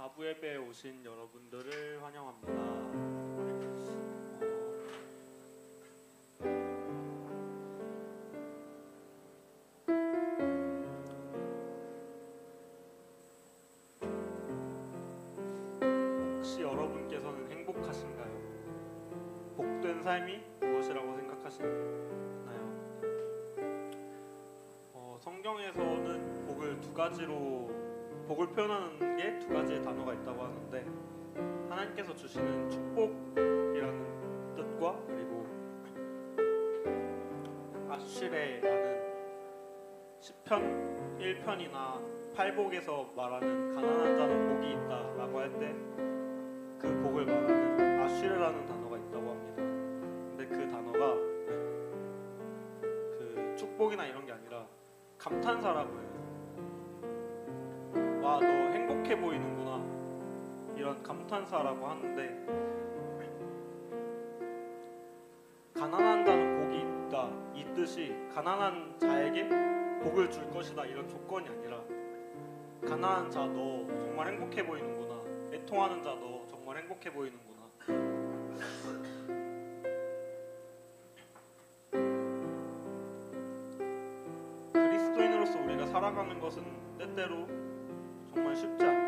아부 예배에 오신 여러분들을 환영합니다. 혹시 여러분께서는 행복하신가요? 복된 삶이 무엇이라고 생각하시나요? 성경에서는 복을 두 가지로 복을 표현하는 게 두 가지의 단어가 있다고 하는데, 하나님께서 주시는 축복이라는 뜻과 그리고 아슈레라는 시편 1편이나 8복에서 말하는 가난한 자는 복이 있다라고 할 때 그 복을 말하는 아슈레라는 단어가 있다고 합니다. 근데 그 단어가 그 축복이나 이런 게 아니라 감탄사라고 해요. 와, 너 행복해 보이는구나, 이런 감탄사라고 하는데, 가난한 자는 복이 있다 이 뜻이 가난한 자에게 복을 줄 것이다 이런 조건이 아니라, 가난한 자 너 정말 행복해 보이는구나, 애통하는 자 너 정말 행복해 보이는구나, 그리스도인으로서 우리가 살아가는 것은 때때로 정말 쉽지 않고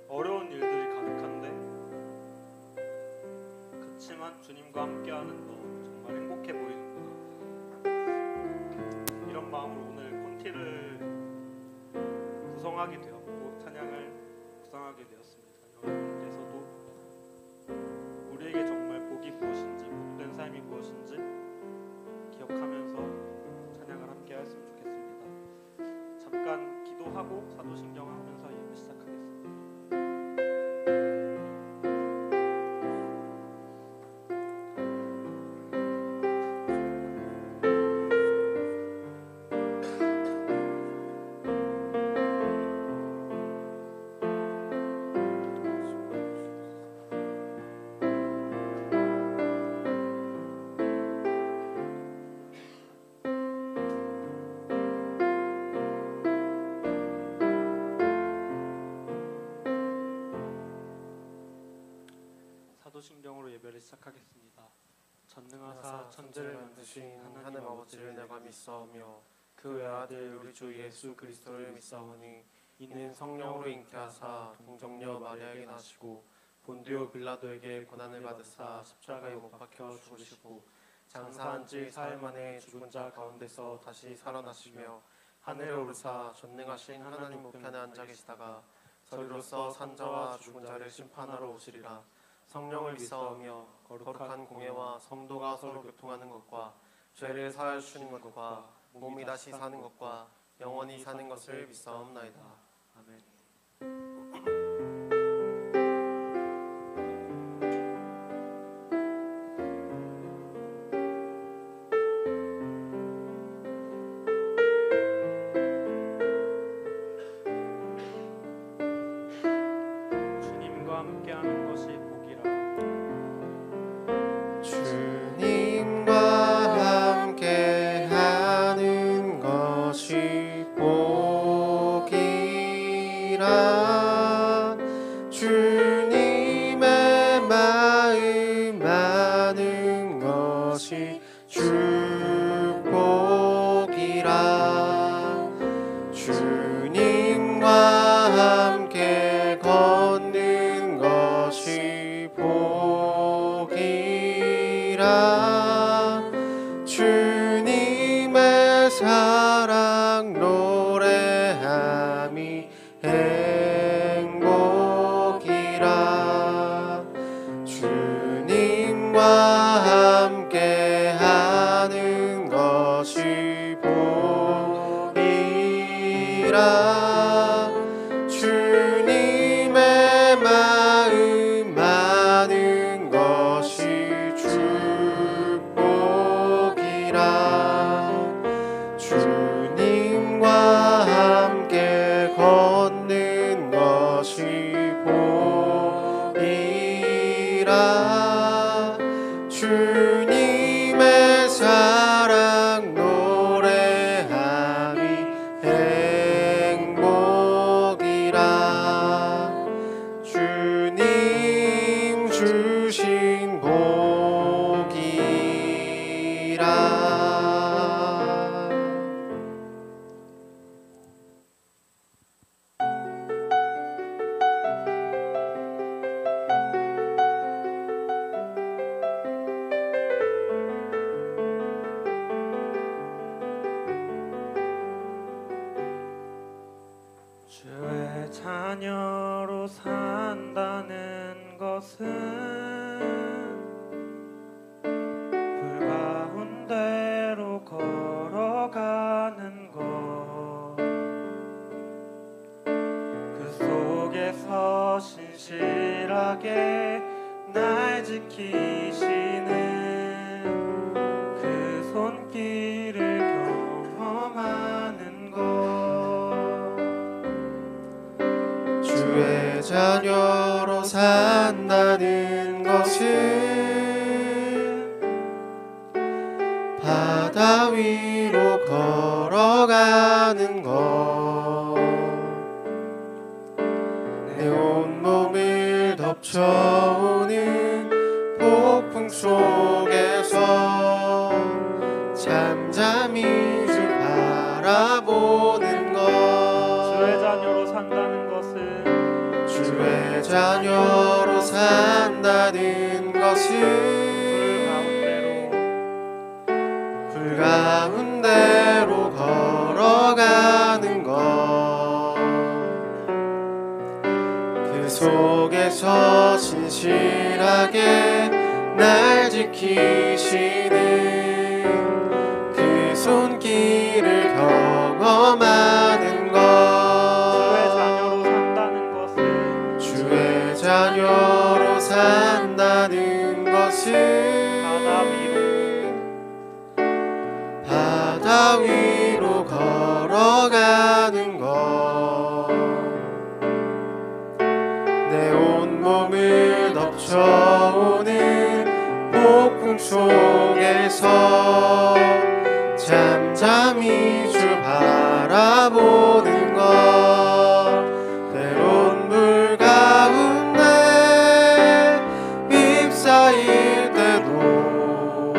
어려운 일들이 가득한데, 그렇지만 주님과 함께하는 너 정말 행복해 보이는구나, 이런 마음으로 오늘 콘티를 구성하게 되었고 찬양을 구성하게 되었습니다. 여러분께서도 우리에게 정말 복이 무엇인지, 복된 삶이 무엇인지 기억하면서 찬양을 함께 했으면 좋겠습니다. 잠깐 기도하고 사도신경 하면서 예배 시작하겠습니다. 사도신경으로 예배를 시작하겠습니다. 전능하사 천지를 만드신 하나님 아버지를 내가 믿사오며 그 외아들 우리 주 예수 그리스도를 믿사오니 이는 성령으로 잉태하사 동정녀 마리아에게 나시고 본디오 빌라도에게 고난을 받으사 십자가에 못 박혀 죽으시고 장사한 지 사흘 만에 죽은 자 가운데서 다시 살아나시며 하늘에 오르사 전능하신 하나님 우편에 앉아 계시다가 저리로서 산 자와 죽은 자를 심판하러 오시리라. 성령을 믿사오며 거룩한 공예와 성도가 서로 교통하는 것과 죄를 사하여 주시는 것과 몸이 다시 사는 것과 영원히 사는 것을 믿사옵나이다. 아멘. 주님과 함께하는 것이 복이라. 주님과 함께하는 것이 복이라. 주님의 마음 아는 것이 축복이라. 주님과 함께 걷는 것이 복이라. 주님의 사랑 노래함이 행복이라. 주님과 함께하는 것이 복이라. 주님의 마음 아는 것이 축복이라. 주님과 함께 걷는 것이 복이라. 주님의 사랑 노래함이 자녀로 산다는 것은 불 가운데로 걸어가는 것, 그 속에서 신실하게 날 지키시는 그 손길을 경험하는 것. 주의 자녀로 산다는 것은 바다 위로 걸어가는 것, 내 온몸을 덮쳐오는 폭풍 속에서 잠잠히 주 바라보는 것. 주의 자녀로 산다는 것은 주의 자녀로 산다는 것은 불 가운데로 걸어가는 것, 그 속에서 신실하게 날 지키시는 그 손길을 경험하는 것. 주의 자녀로 산다는 것은 바다 위로 걸어가는 것, 내 온몸을 덮쳐오는 폭풍 속에서 잠잠히 주 바라보는 것, 때론 물 가운데 휩싸일 때도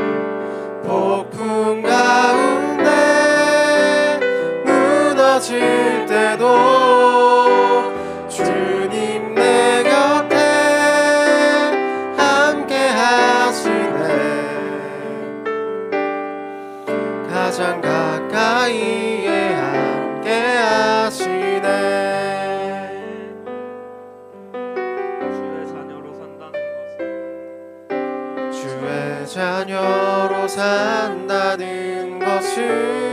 폭풍 가운데 무너질 때도 주님 내 곁에 함께 하시네, 가장 가까이에 함께 하시네. 주의 자녀로 산다는 것은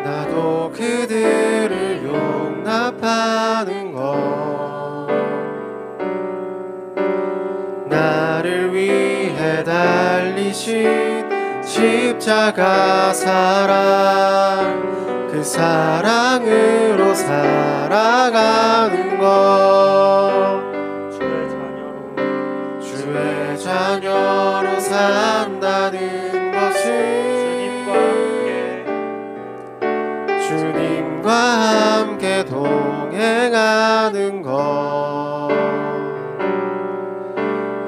나도 그들을 용납하는 것, 나를 위해 달리신 십자가 사랑, 그 사랑으로 살아가는 것. 주의 자녀로 산다는 것은 주님과 함께 동행하는 것,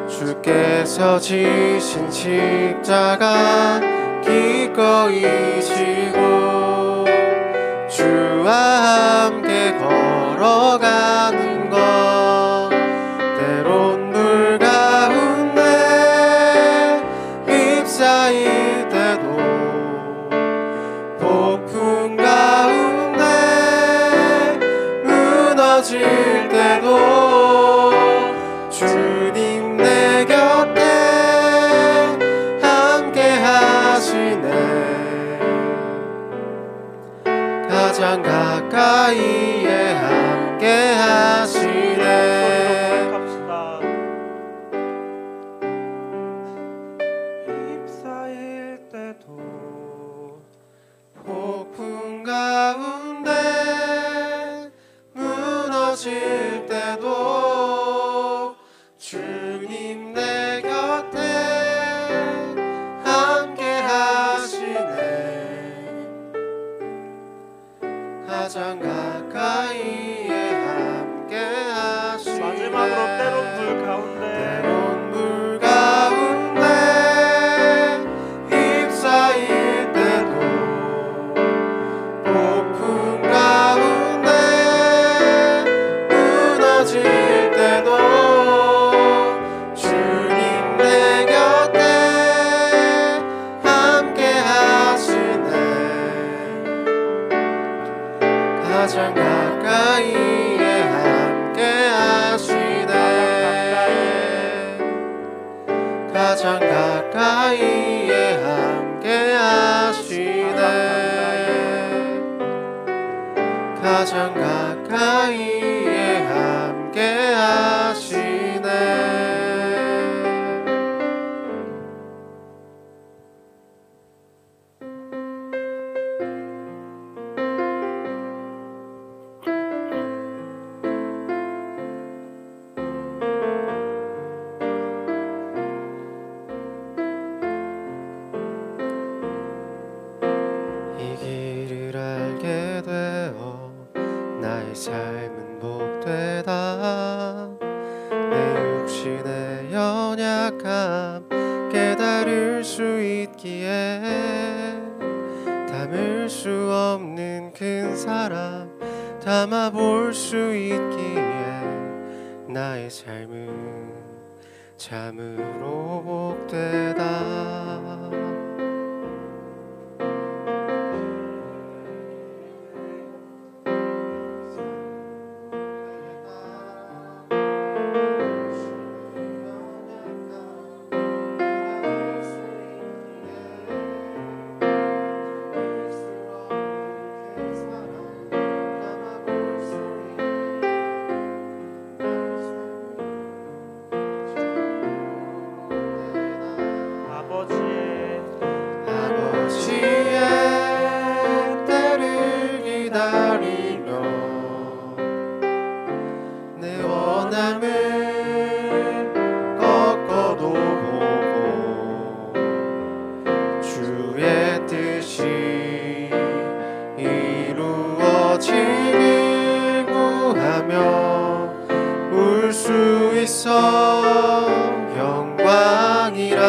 주께서 지신 십자가 기꺼이 지고 주와 함께 걸어가는 것, 때론 물 가운데 휩싸일 때도 폭풍 가운데 무너질 때도 주님 내 곁에 함께 하시네, 가장 가까이에 함께 하시네. 휩싸일 때도 폭풍 가운데 무너질 때도 주님 내 곁에 함께 하시네, 가장 가까이에 함께 하시네. 마지막으로 때론 불 가운데 휩싸일 때도 폭풍 가운데 무너질 때도 주님 내 곁에 함께 하시네, 가장 가까이에 함께 하시네. 이 길을 알게 되어 나의 삶은 복되다. 내 육신의 연약함 깨달을 수 있기에 담을 수 없는 큰 사랑 담아볼 수 있기에 나의 삶은 참으로 복되다. 아버지의 때를 기다리며 내 원함을 꺾어도 보고 주의 뜻이 이루어지길 구하며 울 수 있어 영광이라.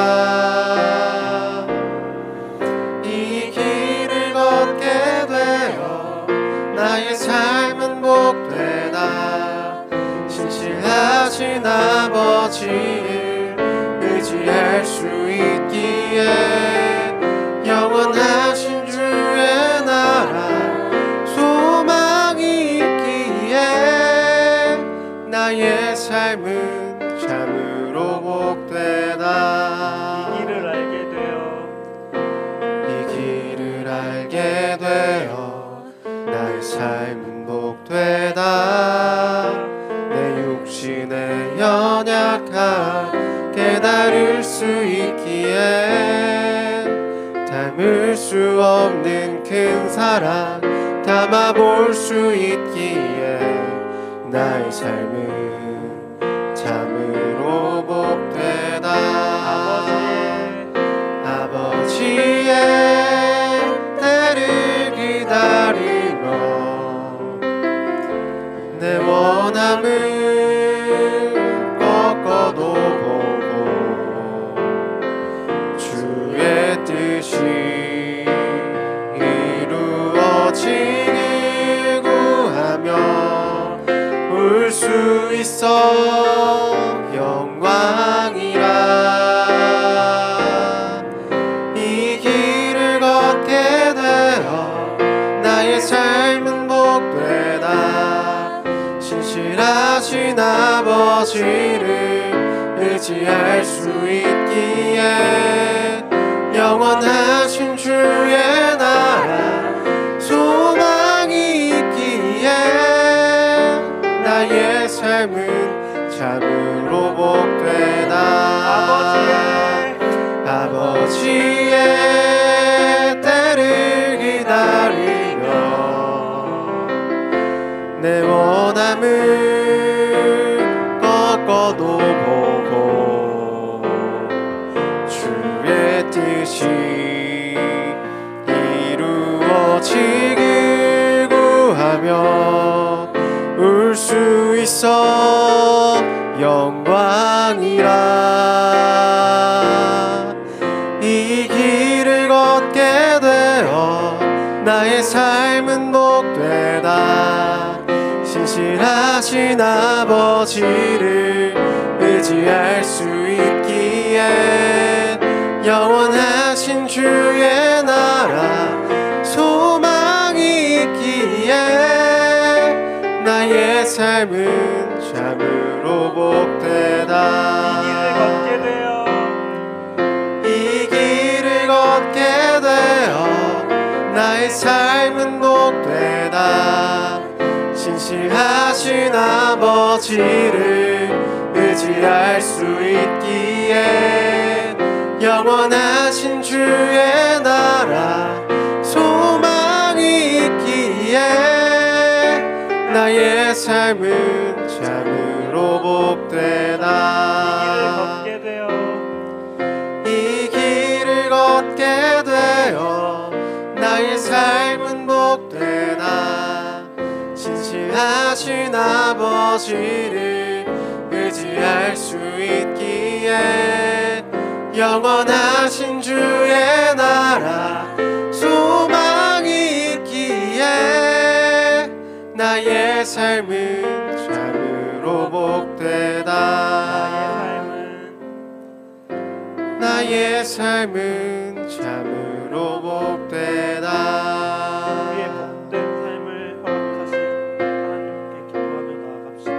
나의 삶은 복되다. 신실하신 아버지를 의지할 수 있기에 영원하신 주의 나라 소망이 있기에 나의 삶은 참으로 복되다. 이 길을 알게 되어 나의 삶은 복되다. 내 육신의 연약함 깨달을 수 있기에 담을 수 없는 큰 사랑 담아볼 수 있기에 나의 삶은 참으로 복되다. 아버지의 때를 기다리며 내 원함을 꺾어도 보고 주의 뜻이 이루어지길 구하며 울 수 있어 영광이라. 이 길을 걷게 되어 나의 삶은 복되다. 신실하신 아버지를 의지할 수 있기에 영원하신 주의 나라 소망이 있기에 나의 삶은 참으로 복되다. 아버지의 때를 기다리며 내 원함을 꺾어도 보고 주의 뜻이 이루어지길 구하며 울 수 있어 영광이라. 이 길을 걷게 되어 나의 삶은 복되다. 신실하신 아버지를 의지할 수 있기에 영원하신 주의 나라 소망이 있기에 나의 삶은 참으로 복되다. 이 길을 걷게 되어 나의 삶은 복되다. 진실하신 아버지를 의지할 수 있기에 영원하신 주의 나라 소망이 있기에 나의 삶은 참으로 복되다. 이 길을 걷게 되어 나의 삶은 복되다. 진실하신 아버지를 의지할 수 있기에 영원하신 주의 나라 소망이 있기에 나의 삶은 참으로 복되다. 나의 삶은 참으로 복되다. 우리의 복된 삶을 허락하신 하나님께 기도하며 나아갑시다.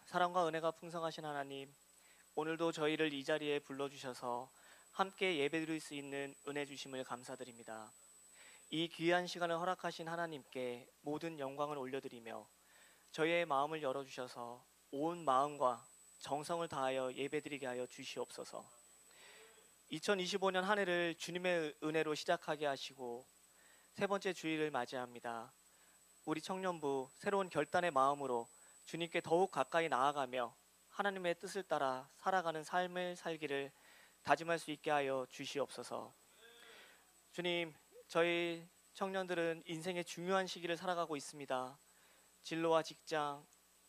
사랑과 은혜가 풍성하신 하나님, 오늘도 저희를 이 자리에 불러주셔서 함께 예배드릴 수 있는 은혜 주심을 감사드립니다. 이 귀한 시간을 허락하신 하나님께 모든 영광을 올려드리며 저희의 마음을 열어주셔서 온 마음과 정성을 다하여 예배드리게 하여 주시옵소서. 2025년 한 해를 주님의 은혜로 시작하게 하시고 세 번째 주일을 맞이합니다. 우리 청년부 새로운 결단의 마음으로 주님께 더욱 가까이 나아가며 하나님의 뜻을 따라 살아가는 삶을 살기를 다짐할 수 있게 하여 주시옵소서. 주님, 저희 청년들은 인생의 중요한 시기를 살아가고 있습니다. 진로와 직장,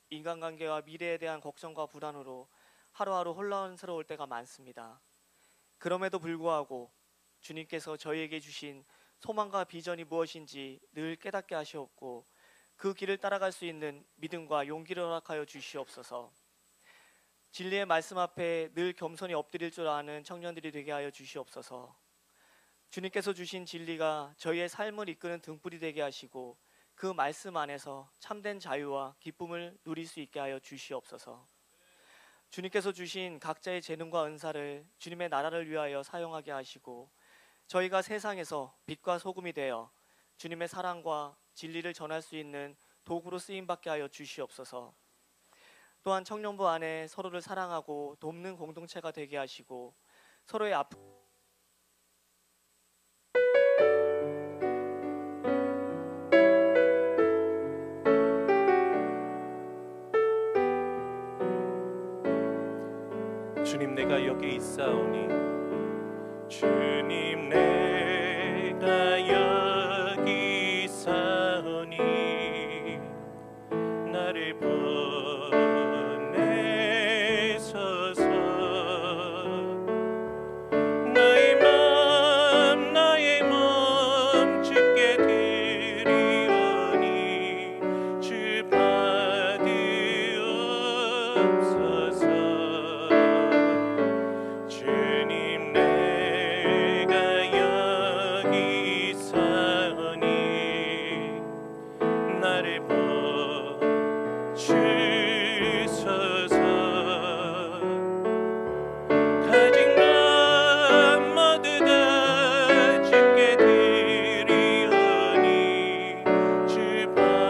인간관계와 미래에 대한 걱정과 불안으로 하루하루 혼란스러울 때가 많습니다. 그럼에도 불구하고 주님께서 저희에게 주신 소망과 비전이 무엇인지 늘 깨닫게 하시옵고 그 길을 따라갈 수 있는 믿음과 용기를 허락하여 주시옵소서. 진리의 말씀 앞에 늘 겸손히 엎드릴 줄 아는 청년들이 되게 하여 주시옵소서. 주님께서 주신 진리가 저희의 삶을 이끄는 등불이 되게 하시고 그 말씀 안에서 참된 자유와 기쁨을 누릴 수 있게 하여 주시옵소서. 주님께서 주신 각자의 재능과 은사를 주님의 나라를 위하여 사용하게 하시고 저희가 세상에서 빛과 소금이 되어 주님의 사랑과 진리를 전할 수 있는 도구로 쓰임받게 하여 주시옵소서. 또한 청년부 안에 서로를 사랑하고 돕는 공동체가 되게 하시고 서로의 주님, 내가 여기 있사오니 주님, 내가 여기 있사오니 나를 보내소서. 나의 맘 주께 드리오니 주 받으옵소서. 주님, 내가 여기 있사오니 나를 보주소서. 가진 것 모두 다 주께 드리오니 주 받으옵소서.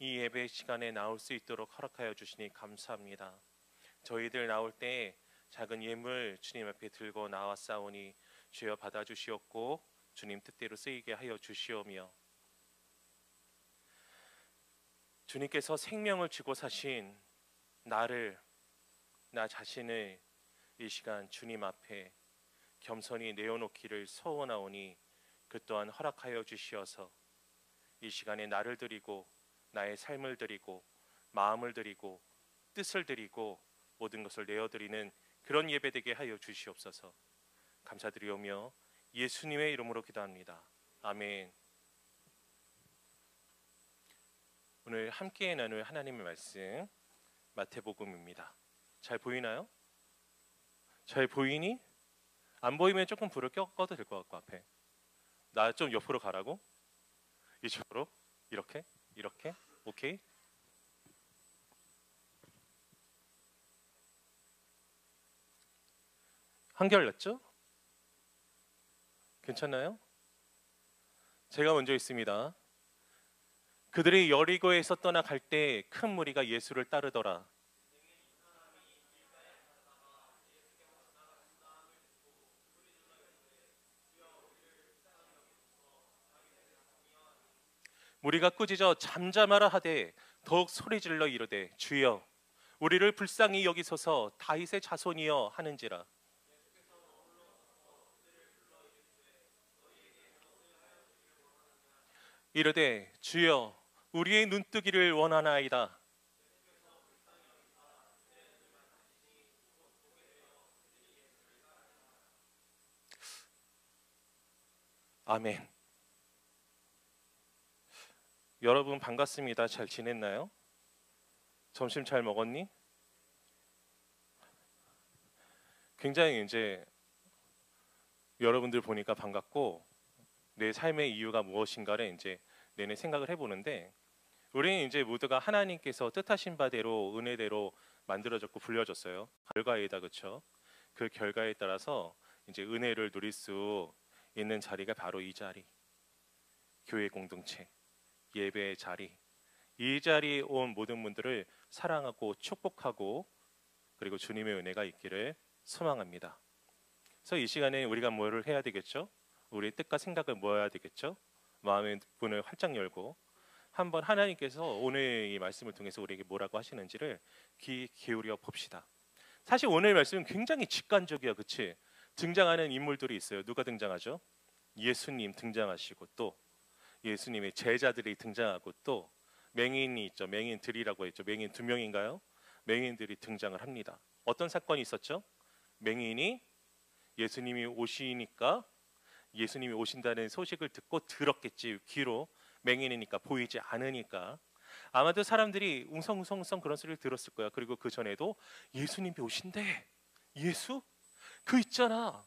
이 예배 시간에 나올 수 있도록 허락하여 주시니 감사합니다. 저희들 나올 때 작은 예물 주님 앞에 들고 나왔사오니 주여 받아주시옵고 주님 뜻대로 쓰이게 하여 주시오며, 주님께서 생명을 주고 사신 나를, 나 자신을 이 시간 주님 앞에 겸손히 내어놓기를 소원하오니 그 또한 허락하여 주시어서 이 시간에 나를 드리고 나의 삶을 드리고 마음을 드리고 뜻을 드리고 모든 것을 내어드리는 그런 예배되게 하여 주시옵소서. 감사드리오며 예수님의 이름으로 기도합니다. 아멘. 오늘 함께 나눌 하나님의 말씀 마태복음입니다. 잘 보이나요? 잘 보이니? 안 보이면 조금 불을 꺼도 될 것 같고, 앞에 나 좀 옆으로 가라고? 이쪽으로? 이렇게? 이렇게? 오케이? 한결 났죠? 괜찮나요? 제가 먼저 있습니다. 그들이 여리고에서 떠나갈 때 큰 무리가 예수를 따르더라. 무리가 꾸짖어 잠잠하라 하되 더욱 소리질러 이르되 주여 우리를 불쌍히 여기소서 다윗의 자손이여 하는지라. 이르되 주여 우리의 눈뜨기를 원하나이다. 아멘. 여러분 반갑습니다. 잘 지냈나요? 점심 잘 먹었니? 굉장히 이제 여러분들 보니까 반갑고 내 삶의 이유가 무엇인가를 이제 내내 생각을 해보는데, 우리는 이제 모두가 하나님께서 뜻하신 바대로 은혜대로 만들어졌고 불려졌어요. 결과이다, 그렇죠? 그 결과에 따라서 이제 은혜를 누릴 수 있는 자리가 바로 이 자리, 교회 공동체, 예배의 자리. 이 자리에 온 모든 분들을 사랑하고 축복하고 그리고 주님의 은혜가 있기를 소망합니다. 그래서 이 시간에 우리가 뭐를 해야 되겠죠? 우리의 뜻과 생각을 모아야 되겠죠? 마음의 문을 활짝 열고 한번 하나님께서 오늘 이 말씀을 통해서 우리에게 뭐라고 하시는지를 귀 기울여 봅시다. 사실 오늘 말씀은 굉장히 직관적이야, 그치? 등장하는 인물들이 있어요. 누가 등장하죠? 예수님 등장하시고, 또 예수님의 제자들이 등장하고, 또 맹인이 있죠. 맹인들이라고 했죠. 맹인 2명인가요? 맹인들이 등장을 합니다. 어떤 사건이 있었죠? 맹인이 예수님이 오시니까, 예수님이 오신다는 소식을 듣고 들었겠지. 귀로. 맹인이니까 보이지 않으니까 아마도 사람들이 웅성웅성 그런 소리를 들었을 거야. 그리고 그 전에도 예수님이 오신대. 예수? 그 있잖아,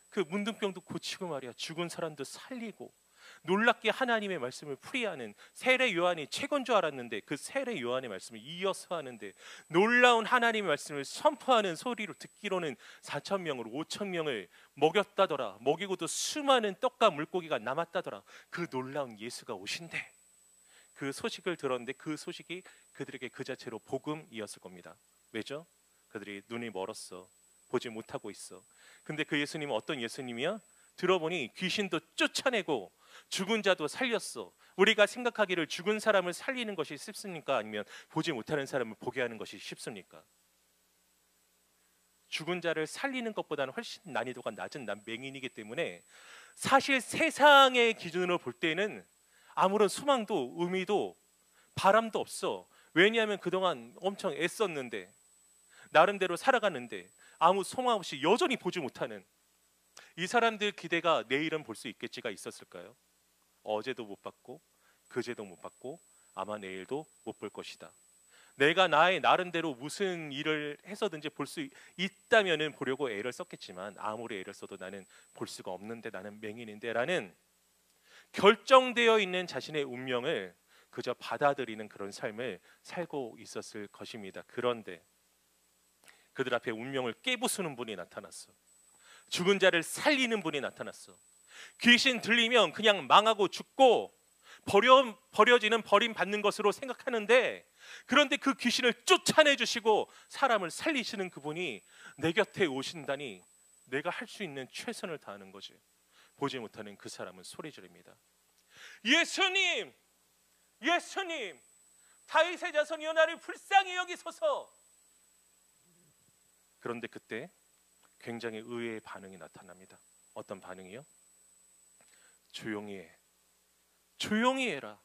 그 문둥병도 고치고 말이야, 죽은 사람도 살리고, 놀랍게 하나님의 말씀을 풀이하는 세례 요한이 최고인 줄 알았는데 그 세례 요한의 말씀을 이어서 하는데, 놀라운 하나님의 말씀을 선포하는 소리로 듣기로는 4,000명으로 5,000명을 먹였다더라. 먹이고도 수많은 떡과 물고기가 남았다더라. 그 놀라운 예수가 오신대. 그 소식을 들었는데 그 소식이 그들에게 그 자체로 복음이었을 겁니다. 왜죠? 그들이 눈이 멀었어. 보지 못하고 있어. 근데 그 예수님은 어떤 예수님이야? 들어보니 귀신도 쫓아내고 죽은 자도 살렸어. 우리가 생각하기를 죽은 사람을 살리는 것이 쉽습니까? 아니면 보지 못하는 사람을 보게 하는 것이 쉽습니까? 죽은 자를 살리는 것보다는 훨씬 난이도가 낮은 난 맹인이기 때문에 사실 세상의 기준으로 볼 때는 아무런 소망도 의미도 바람도 없어. 왜냐하면 그동안 엄청 애썼는데, 나름대로 살아가는데 아무 소망 없이 여전히 보지 못하는 이 사람들 기대가 내일은 볼 수 있겠지가 있었을까요? 어제도 못 봤고 그제도 못 봤고 아마 내일도 못 볼 것이다. 내가 나의 나름대로 무슨 일을 해서든지 볼 수 있다면은 보려고 애를 썼겠지만 아무리 애를 써도 나는 볼 수가 없는데, 나는 맹인인데 라는 결정되어 있는 자신의 운명을 그저 받아들이는 그런 삶을 살고 있었을 것입니다. 그런데 그들 앞에 운명을 깨부수는 분이 나타났어. 죽은 자를 살리는 분이 나타났어. 귀신 들리면 그냥 망하고 죽고 버려지는 버림받는 것으로 생각하는데, 그런데 그 귀신을 쫓아내 주시고 사람을 살리시는 그분이 내 곁에 오신다니 내가 할 수 있는 최선을 다하는 거지. 보지 못하는 그 사람은 소리 지릅니다. 예수님, 예수님, 다윗의 자손이여 나를 불쌍히 여기소서. 그런데 그때 굉장히 의외의 반응이 나타납니다. 어떤 반응이요? 조용히 해, 조용히 해라.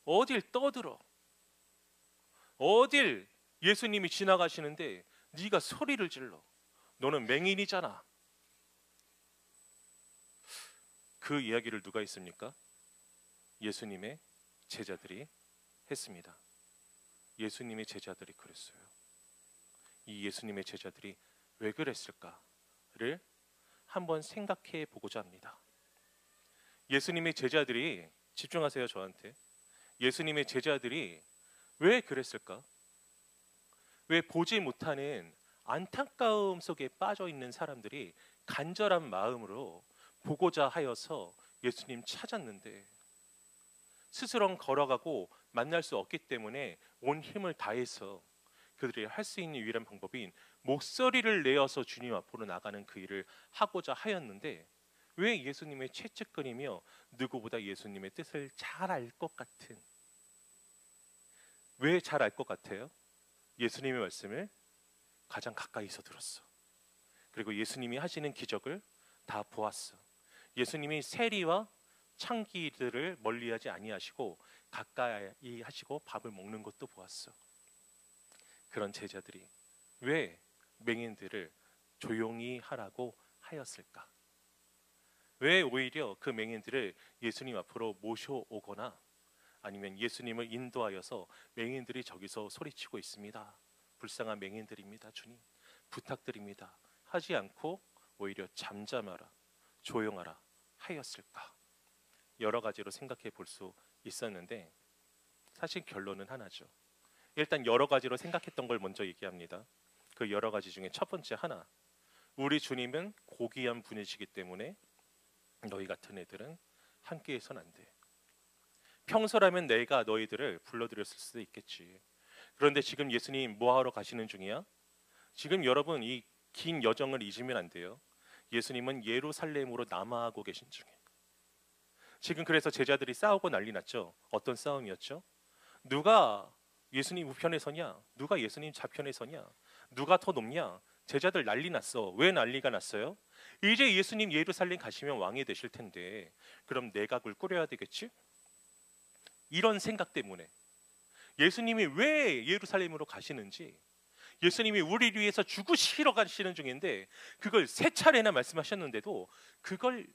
어딜 떠들어. 어딜 예수님이 지나가시는데 네가 소리를 질러. 너는 맹인이잖아. 그 이야기를 누가 했습니까? 예수님의 제자들이 했습니다. 예수님의 제자들이 그랬어요. 이 예수님의 제자들이 왜 그랬을까를 한번 생각해 보고자 합니다. 예수님의 제자들이, 집중하세요 저한테. 예수님의 제자들이 왜 그랬을까? 왜 보지 못하는 안타까움 속에 빠져 있는 사람들이 간절한 마음으로 보고자 하여서 예수님 찾았는데 스스로 걸어가고 만날 수 없기 때문에 온 힘을 다해서 그들이 할 수 있는 유일한 방법인 목소리를 내어서 주님 앞으로 나가는 그 일을 하고자 하였는데, 왜 예수님의 채찍거리며 누구보다 예수님의 뜻을 잘 알 것 같은, 왜 잘 알 것 같아요? 예수님의 말씀을 가장 가까이서 들었어. 그리고 예수님이 하시는 기적을 다 보았어. 예수님이 세리와 창기들을 멀리하지 아니하시고 가까이 하시고 밥을 먹는 것도 보았어. 그런 제자들이 왜 맹인들을 조용히 하라고 하였을까? 왜 오히려 그 맹인들을 예수님 앞으로 모셔오거나 아니면 예수님을 인도하여서 맹인들이 저기서 소리치고 있습니다, 불쌍한 맹인들입니다, 주님 부탁드립니다 하지 않고 오히려 잠잠하라, 조용하라 하였을까? 여러 가지로 생각해 볼 수 있었는데 사실 결론은 하나죠. 일단 여러 가지로 생각했던 걸 먼저 얘기합니다. 그 여러 가지 중에 첫 번째 하나, 우리 주님은 고귀한 분이시기 때문에 너희 같은 애들은 함께 해서는 안 돼. 평소라면 내가 너희들을 불러드렸을 수도 있겠지. 그런데 지금 예수님 뭐하러 가시는 중이야? 지금 여러분 이 긴 여정을 잊으면 안 돼요. 예수님은 예루살렘으로 남아하고 계신 중이에요. 지금 그래서 제자들이 싸우고 난리 났죠. 어떤 싸움이었죠? 누가 예수님 우편에 서냐? 누가 예수님 좌편에 서냐? 누가 더 높냐? 제자들 난리 났어. 왜 난리가 났어요? 이제 예수님 예루살렘 가시면 왕이 되실 텐데 그럼 내각을 꾸려야 되겠지? 이런 생각 때문에 예수님이 왜 예루살렘으로 가시는지, 예수님이 우리를 위해서 죽으시러 가시는 중인데 그걸 3차례나 말씀하셨는데도 그걸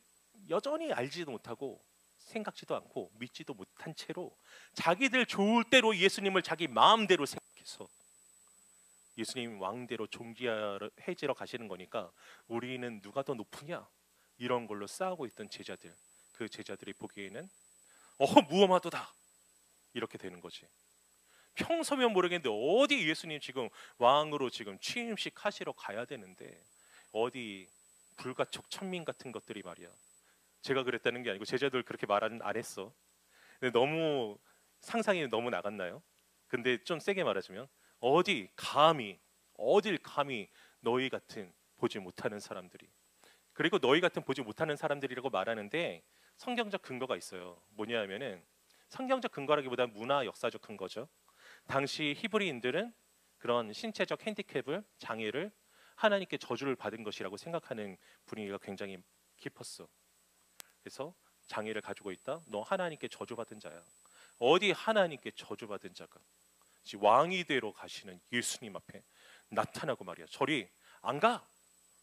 여전히 알지도 못하고 생각지도 않고 믿지도 못한 채로 자기들 좋을 대로 예수님을 자기 마음대로 생각해서 예수님 왕대로 존귀해지러 가시는 거니까 우리는 누가 더 높으냐, 이런 걸로 싸우고 있던 제자들, 그 제자들이 보기에는 무엄하도다 이렇게 되는 거지. 평소면 모르겠는데 어디 예수님 지금 왕으로 지금 취임식 하시러 가야 되는데 어디 불가촉 천민 같은 것들이 말이야. 제가 그랬다는 게 아니고 제자들 그렇게 말 안 했어. 근데 너무 상상이 너무 나갔나요? 근데 좀 세게 말하자면 어딜 감히 너희 같은 보지 못하는 사람들이, 그리고 너희 같은 보지 못하는 사람들이라고 말하는데 성경적 근거가 있어요. 뭐냐 하면은 성경적 근거라기보다 문화 역사적 근거죠. 당시 히브리인들은 그런 신체적 핸디캡을, 장애를 하나님께 저주를 받은 것이라고 생각하는 분위기가 굉장히 깊었어. 그래서 장애를 가지고 있다, 너 하나님께 저주받은 자야. 어디 하나님께 저주받은 자가 왕이 되러 가시는 예수님 앞에 나타나고 말이야. 저리 안 가,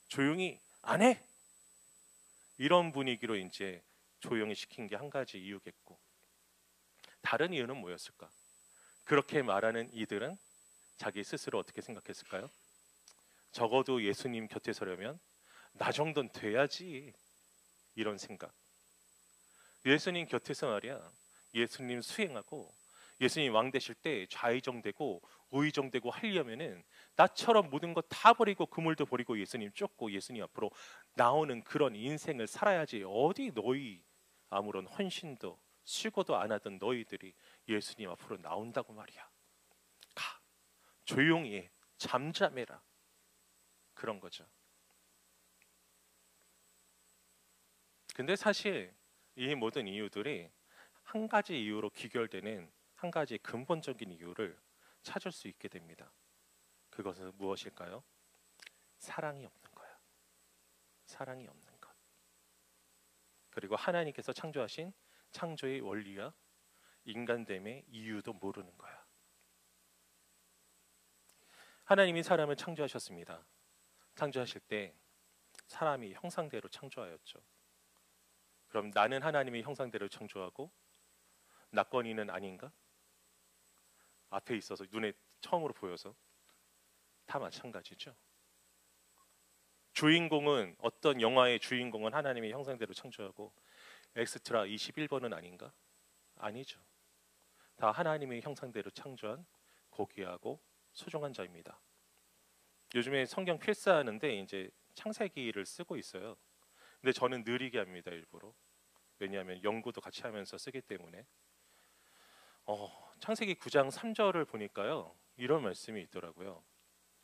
조용히 안 해. 이런 분위기로 이제 조용히 시킨 게 한 가지 이유겠고, 다른 이유는 뭐였을까? 그렇게 말하는 이들은 자기 스스로 어떻게 생각했을까요? 적어도 예수님 곁에 서려면 나 정도는 돼야지, 이런 생각. 예수님 곁에서 말이야, 예수님 수행하고 예수님 왕 되실 때 좌의정되고 우의정되고 하려면은 나처럼 모든 거 다 버리고 그물도 버리고 예수님 쫓고 예수님 앞으로 나오는 그런 인생을 살아야지. 어디 너희 아무런 헌신도 쉬고도 안 하던 너희들이 예수님 앞으로 나온다고 말이야. 가, 조용히 해, 잠잠해라. 그런 거죠. 근데 사실 이 모든 이유들이 한 가지 이유로 귀결되는 한 가지 근본적인 이유를 찾을 수 있게 됩니다. 그것은 무엇일까요? 사랑이 없는 거야. 사랑이 없는 것. 그리고 하나님께서 창조하신 창조의 원리와 인간됨의 이유도 모르는 거야. 하나님이 사람을 창조하셨습니다. 창조하실 때 사람이 형상대로 창조하였죠. 그럼 나는 하나님의 형상대로 창조하고 낙건이는 아닌가? 앞에 있어서 눈에 처음으로 보여서 다 마찬가지죠. 주인공은 어떤 영화의 주인공은 하나님의 형상대로 창조하고 엑스트라 21번은 아닌가? 아니죠. 다 하나님의 형상대로 창조한 고귀하고 소중한 자입니다. 요즘에 성경 필사하는데 이제 창세기를 쓰고 있어요. 근데 저는 느리게 합니다, 일부러. 왜냐하면 연구도 같이 하면서 쓰기 때문에. 창세기 9장 3절을 보니까요, 이런 말씀이 있더라고요.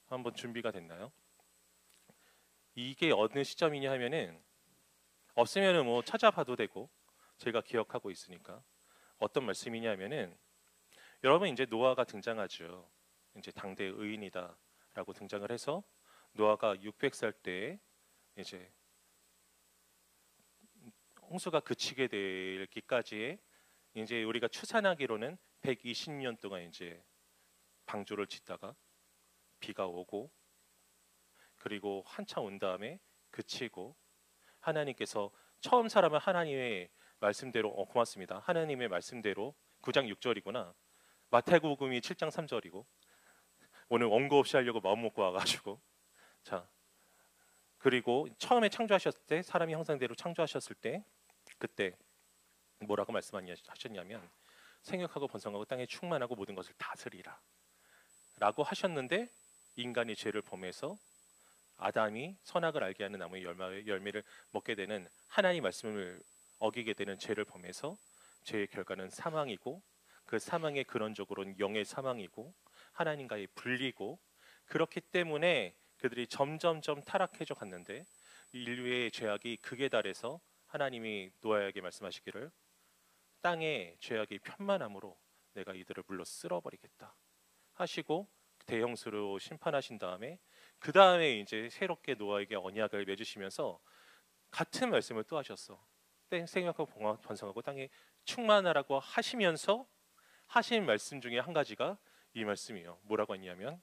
한번 준비가 됐나요? 이게 어느 시점이냐 하면은 없으면은 뭐 찾아봐도 되고 제가 기억하고 있으니까 어떤 말씀이냐면은 여러분 이제 노아가 등장하죠. 이제 당대 의인이다라고 등장을 해서 노아가 600살 때 이제 홍수가 그치게 되기까지의 이제 우리가 추산하기로는 120년 동안 이제 방주를 짓다가 비가 오고 그리고 한참 온 다음에 그치고 하나님께서 처음 사람은 하나님의 말씀대로 고맙습니다. 하나님의 말씀대로 9장 6절이구나. 마태복음이 7장 3절이고 오늘 원고 없이 하려고 마음 먹고 와가지고 자 그리고 처음에 창조하셨을 때 사람이 형상대로 창조하셨을 때 그때 뭐라고 말씀하셨냐면 생육하고 번성하고 땅에 충만하고 모든 것을 다스리라 라고 하셨는데 인간이 죄를 범해서 아담이 선악을 알게 하는 나무의 열매를 먹게 되는 하나님 말씀을 어기게 되는 죄를 범해서 죄의 결과는 사망이고 그 사망의 근원적으로는 영의 사망이고 하나님과의 분리고 그렇기 때문에 그들이 점점점 타락해져 갔는데 인류의 죄악이 극에 달해서 하나님이 노아에게 말씀하시기를 땅에 죄악이 편만함으로 내가 이들을 물로 쓸어버리겠다 하시고 대형수로 심판하신 다음에 그 다음에 이제 새롭게 노아에게 언약을 맺으시면서 같은 말씀을 또 하셨어. 생육하고 번성하고 땅에 충만하라고 하시면서 하신 말씀 중에 한 가지가 이 말씀이에요. 뭐라고 했냐면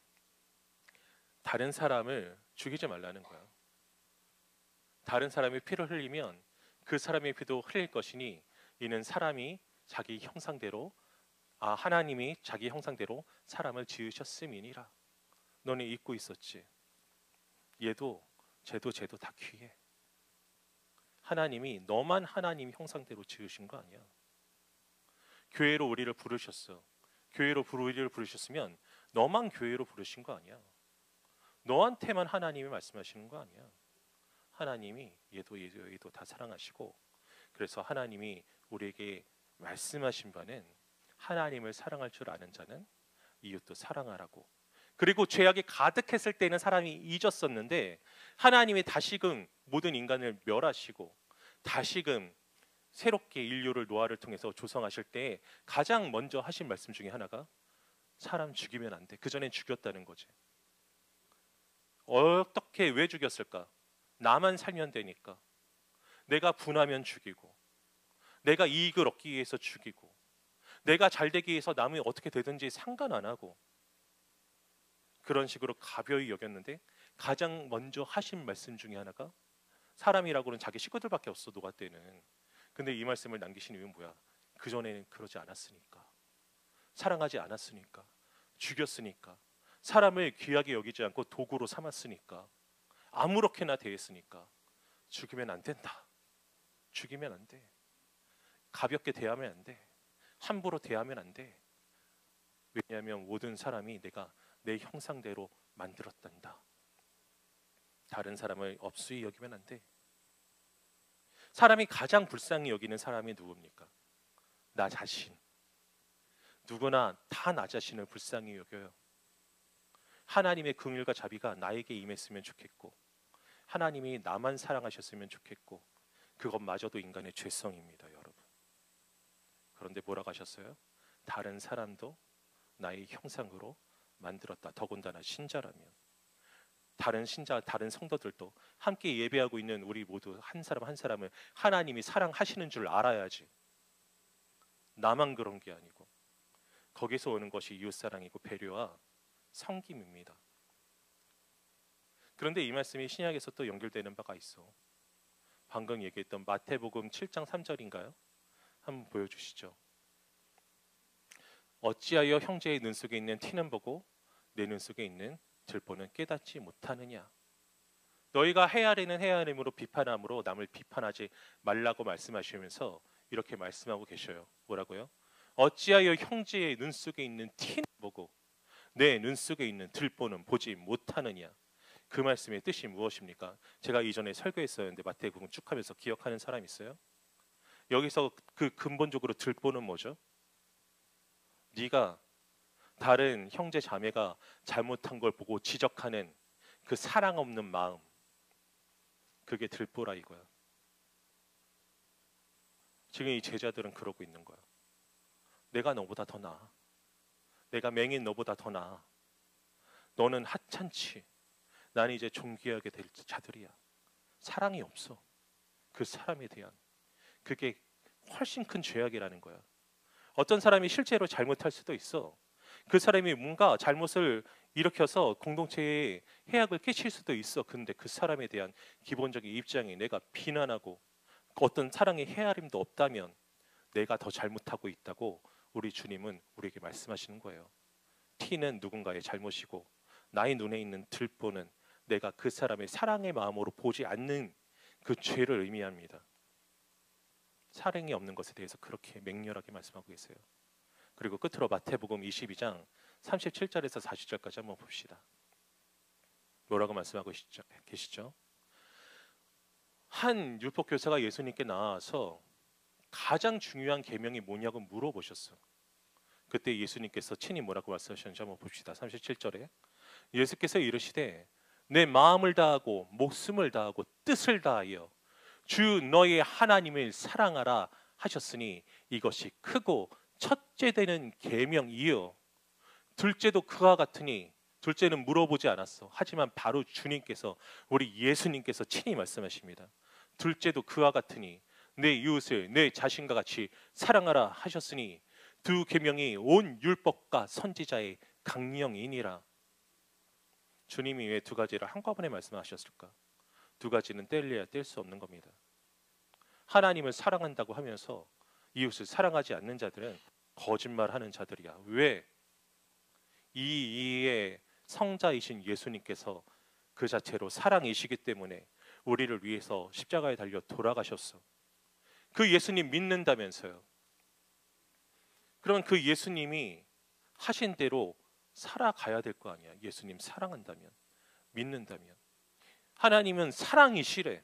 다른 사람을 죽이지 말라는 거예요. 다른 사람이 피를 흘리면 그 사람의 피도 흘릴 것이니 이는 사람이 자기 형상대로 하나님이 자기 형상대로 사람을 지으셨음이니라. 너네 잊고 있었지. 얘도 쟤도 다 귀해. 하나님이 너만 하나님 형상대로 지으신 거 아니야. 교회로 우리를 부르셨어. 교회로 우리를 부르셨으면 너만 교회로 부르신 거 아니야. 너한테만 하나님이 말씀하시는 거 아니야. 하나님이 얘도 다 사랑하시고 그래서 하나님이 우리에게 말씀하신 바는 하나님을 사랑할 줄 아는 자는 이웃도 사랑하라고. 그리고 죄악이 가득했을 때는 사람이 잊었었는데 하나님이 다시금 모든 인간을 멸하시고 다시금 새롭게 인류를 노아를 통해서 조성하실 때 가장 먼저 하신 말씀 중에 하나가 사람 죽이면 안 돼. 그전엔 죽였다는 거지. 어떻게 왜 죽였을까? 나만 살면 되니까. 내가 분하면 죽이고 내가 이익을 얻기 위해서 죽이고 내가 잘 되기 위해서 남이 어떻게 되든지 상관 안 하고 그런 식으로 가벼이 여겼는데 가장 먼저 하신 말씀 중에 하나가 사람이라고는 자기 식구들밖에 없어 노아 때는. 근데 이 말씀을 남기신 이유는 뭐야? 그전에는 그러지 않았으니까. 사랑하지 않았으니까. 죽였으니까. 사람을 귀하게 여기지 않고 도구로 삼았으니까. 아무렇게나 대했으니까. 죽이면 안 된다. 죽이면 안 돼. 가볍게 대하면 안 돼. 함부로 대하면 안 돼. 왜냐하면 모든 사람이 내가 내 형상대로 만들었단다. 다른 사람을 업수히 여기면 안 돼. 사람이 가장 불쌍히 여기는 사람이 누굽니까? 나 자신. 누구나 다 나 자신을 불쌍히 여겨요. 하나님의 긍휼과 자비가 나에게 임했으면 좋겠고, 하나님이 나만 사랑하셨으면 좋겠고, 그것마저도 인간의 죄성입니다, 여러분. 그런데 뭐라고 하셨어요? 다른 사람도 나의 형상으로 만들었다. 더군다나 신자라면. 다른 신자, 다른 성도들도 함께 예배하고 있는 우리 모두 한 사람 한 사람을 하나님이 사랑하시는 줄 알아야지. 나만 그런 게 아니고 거기서 오는 것이 이웃사랑이고 배려와 섬김입니다. 그런데 이 말씀이 신약에서 또 연결되는 바가 있어. 방금 얘기했던 마태복음 7장 3절인가요? 한번 보여주시죠. 어찌하여 형제의 눈 속에 있는 티는 보고 내 눈 속에 있는 들보는 깨닫지 못하느냐. 너희가 헤아리는 헤아림으로 비판함으로 남을 비판하지 말라고 말씀하시면서 이렇게 말씀하고 계셔요. 뭐라고요? 어찌하여 형제의 눈 속에 있는 티는 보고 내 눈 속에 있는 들보는 보지 못하느냐. 그 말씀의 뜻이 무엇입니까? 제가 이전에 설교했었는데 마태복음 쭉 하면서 기억하는 사람 있어요? 여기서 그 근본적으로 들보는 뭐죠? 네가 다른 형제 자매가 잘못한 걸 보고 지적하는 그 사랑 없는 마음, 그게 들보라 이거야. 지금 이 제자들은 그러고 있는 거야. 내가 너보다 더 나아. 내가 맹인 너보다 더 나아. 너는 하찮지. 나는 이제 존귀하게 될 자들이야. 사랑이 없어. 그 사람에 대한. 그게 훨씬 큰 죄악이라는 거야. 어떤 사람이 실제로 잘못할 수도 있어. 그 사람이 뭔가 잘못을 일으켜서 공동체에 해악을 끼칠 수도 있어. 근데 그 사람에 대한 기본적인 입장이 내가 비난하고 어떤 사랑의 헤아림도 없다면 내가 더 잘못하고 있다고 우리 주님은 우리에게 말씀하시는 거예요. 티는 누군가의 잘못이고 나의 눈에 있는 들보는 내가 그 사람의 사랑의 마음으로 보지 않는 그 죄를 의미합니다. 사랑이 없는 것에 대해서 그렇게 맹렬하게 말씀하고 계세요. 그리고 끝으로 마태복음 22장 37절에서 40절까지 한번 봅시다. 뭐라고 말씀하고 계시죠? 한 율법교사가 예수님께 나와서 가장 중요한 계명이 뭐냐고 물어보셨어. 그때 예수님께서 친히 뭐라고 말씀하셨는지 한번 봅시다. 37절에 예수께서 이르시되 내 마음을 다하고 목숨을 다하고 뜻을 다하여 주 너의 하나님을 사랑하라 하셨으니 이것이 크고 첫째 되는 계명이요 둘째도 그와 같으니 둘째는 물어보지 않았어. 하지만 바로 주님께서 우리 예수님께서 친히 말씀하십니다. 둘째도 그와 같으니 내 이웃을 내 자신과 같이 사랑하라 하셨으니 두 계명이 온 율법과 선지자의 강령이니라. 주님이 왜 두 가지를 한꺼번에 말씀하셨을까? 두 가지는 뗄래야 뗄 수 없는 겁니다. 하나님을 사랑한다고 하면서 이웃을 사랑하지 않는 자들은 거짓말하는 자들이야. 왜? 이의 성자이신 예수님께서 그 자체로 사랑이시기 때문에 우리를 위해서 십자가에 달려 돌아가셨어. 그 예수님 믿는다면서요. 그러면 그 예수님이 하신 대로 살아가야 될 거 아니야. 예수님 사랑한다면, 믿는다면. 하나님은 사랑이시래.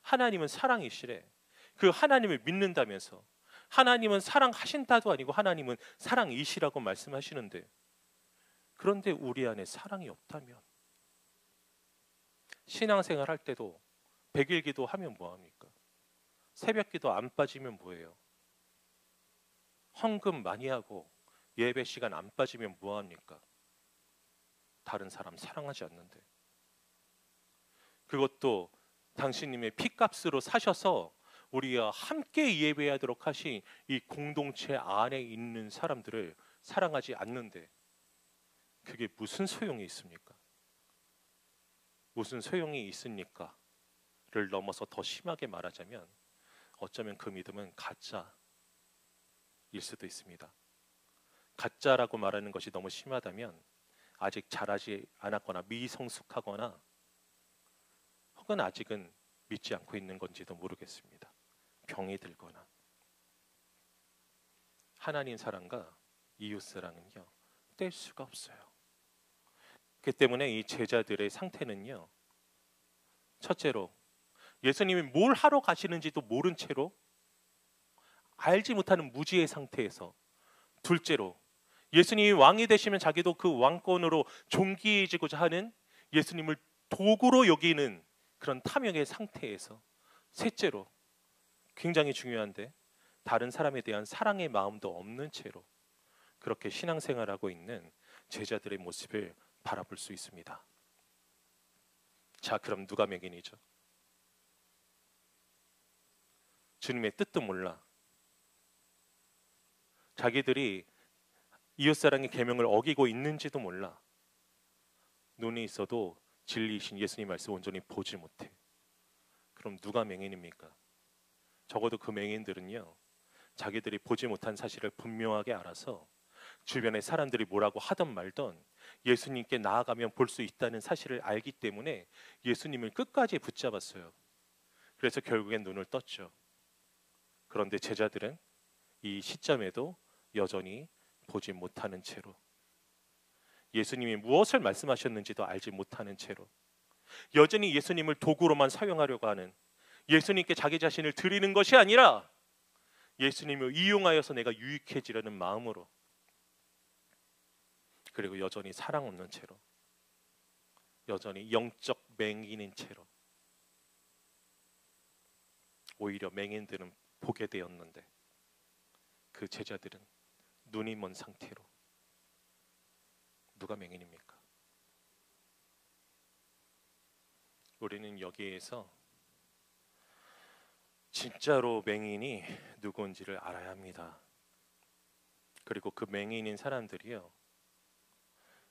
하나님은 사랑이시래. 그 하나님을 믿는다면서 하나님은 사랑하신다도 아니고 하나님은 사랑이시라고 말씀하시는데, 그런데 우리 안에 사랑이 없다면 신앙생활 할 때도 100일 기도 하면 뭐합니까? 새벽 기도 안 빠지면 뭐예요? 헌금 많이 하고 예배 시간 안 빠지면 뭐합니까? 다른 사람 사랑하지 않는데. 그것도 당신님의 피값으로 사셔서 우리와 함께 예배하도록 하신 이 공동체 안에 있는 사람들을 사랑하지 않는데 그게 무슨 소용이 있습니까? 무슨 소용이 있습니까? 를 넘어서 더 심하게 말하자면 어쩌면 그 믿음은 가짜일 수도 있습니다. 가짜라고 말하는 것이 너무 심하다면 아직 자라지 않았거나 미성숙하거나 혹은 아직은 믿지 않고 있는 건지도 모르겠습니다. 병이 들거나. 하나님 사랑과 이웃 사랑은요 뗄 수가 없어요. 그렇기 때문에 이 제자들의 상태는요, 첫째로 예수님이 뭘 하러 가시는지도 모른 채로 알지 못하는 무지의 상태에서, 둘째로 예수님이 왕이 되시면 자기도 그 왕권으로 존귀해지고자 하는 예수님을 도구로 여기는 그런 탐욕의 상태에서, 셋째로 굉장히 중요한데 다른 사람에 대한 사랑의 마음도 없는 채로 그렇게 신앙생활하고 있는 제자들의 모습을 바라볼 수 있습니다. 자, 그럼 누가 맹인이죠? 주님의 뜻도 몰라, 자기들이 이웃사랑의 계명을 어기고 있는지도 몰라, 눈이 있어도 진리이신 예수님 말씀 온전히 보지 못해. 그럼 누가 맹인입니까? 적어도 그 맹인들은요, 자기들이 보지 못한 사실을 분명하게 알아서 주변의 사람들이 뭐라고 하던 말던 예수님께 나아가면 볼 수 있다는 사실을 알기 때문에 예수님을 끝까지 붙잡았어요. 그래서 결국엔 눈을 떴죠. 그런데 제자들은 이 시점에도 여전히 보지 못하는 채로, 예수님이 무엇을 말씀하셨는지도 알지 못하는 채로, 여전히 예수님을 도구로만 사용하려고 하는, 예수님께 자기 자신을 드리는 것이 아니라 예수님을 이용하여서 내가 유익해지려는 마음으로, 그리고 여전히 사랑 없는 채로, 여전히 영적 맹인인 채로, 오히려 맹인들은 보게 되었는데 그 제자들은 눈이 먼 상태로, 누가 맹인입니까? 우리는 여기에서 진짜로 맹인이 누구인지를 알아야 합니다. 그리고 그 맹인인 사람들이요,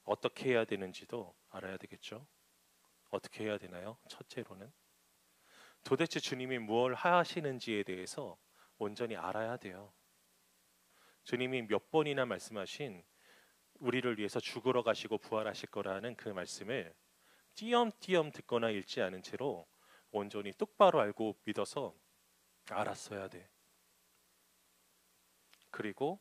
어떻게 해야 되는지도 알아야 되겠죠. 어떻게 해야 되나요? 첫째로는 도대체 주님이 무엇을 하시는지에 대해서 온전히 알아야 돼요. 주님이 몇 번이나 말씀하신 우리를 위해서 죽으러 가시고 부활하실 거라는 그 말씀을 띄엄띄엄 듣거나 읽지 않은 채로 온전히 똑바로 알고 믿어서 알았어야 돼. 그리고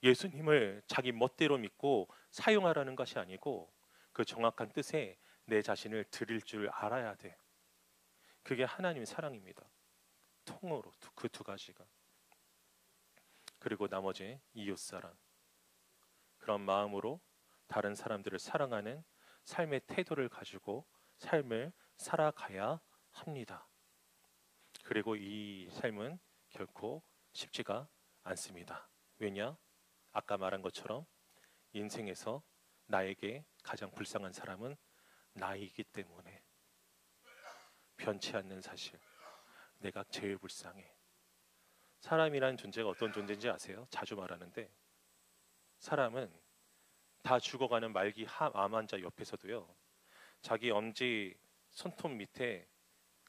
예수님을 자기 멋대로 믿고 사용하라는 것이 아니고 그 정확한 뜻에 내 자신을 드릴 줄 알아야 돼. 그게 하나님의 사랑입니다. 통으로 그 두 가지가. 그리고 나머지 이웃사랑, 그런 마음으로 다른 사람들을 사랑하는 삶의 태도를 가지고 삶을 살아가야 합니다. 그리고 이 삶은 결코 쉽지가 않습니다. 왜냐? 아까 말한 것처럼 인생에서 나에게 가장 불쌍한 사람은 나이기 때문에, 변치 않는 사실, 내가 제일 불쌍해. 사람이라는 존재가 어떤 존재인지 아세요? 자주 말하는데 사람은 다 죽어가는 말기 암 환자 옆에서도요, 자기 엄지 손톱 밑에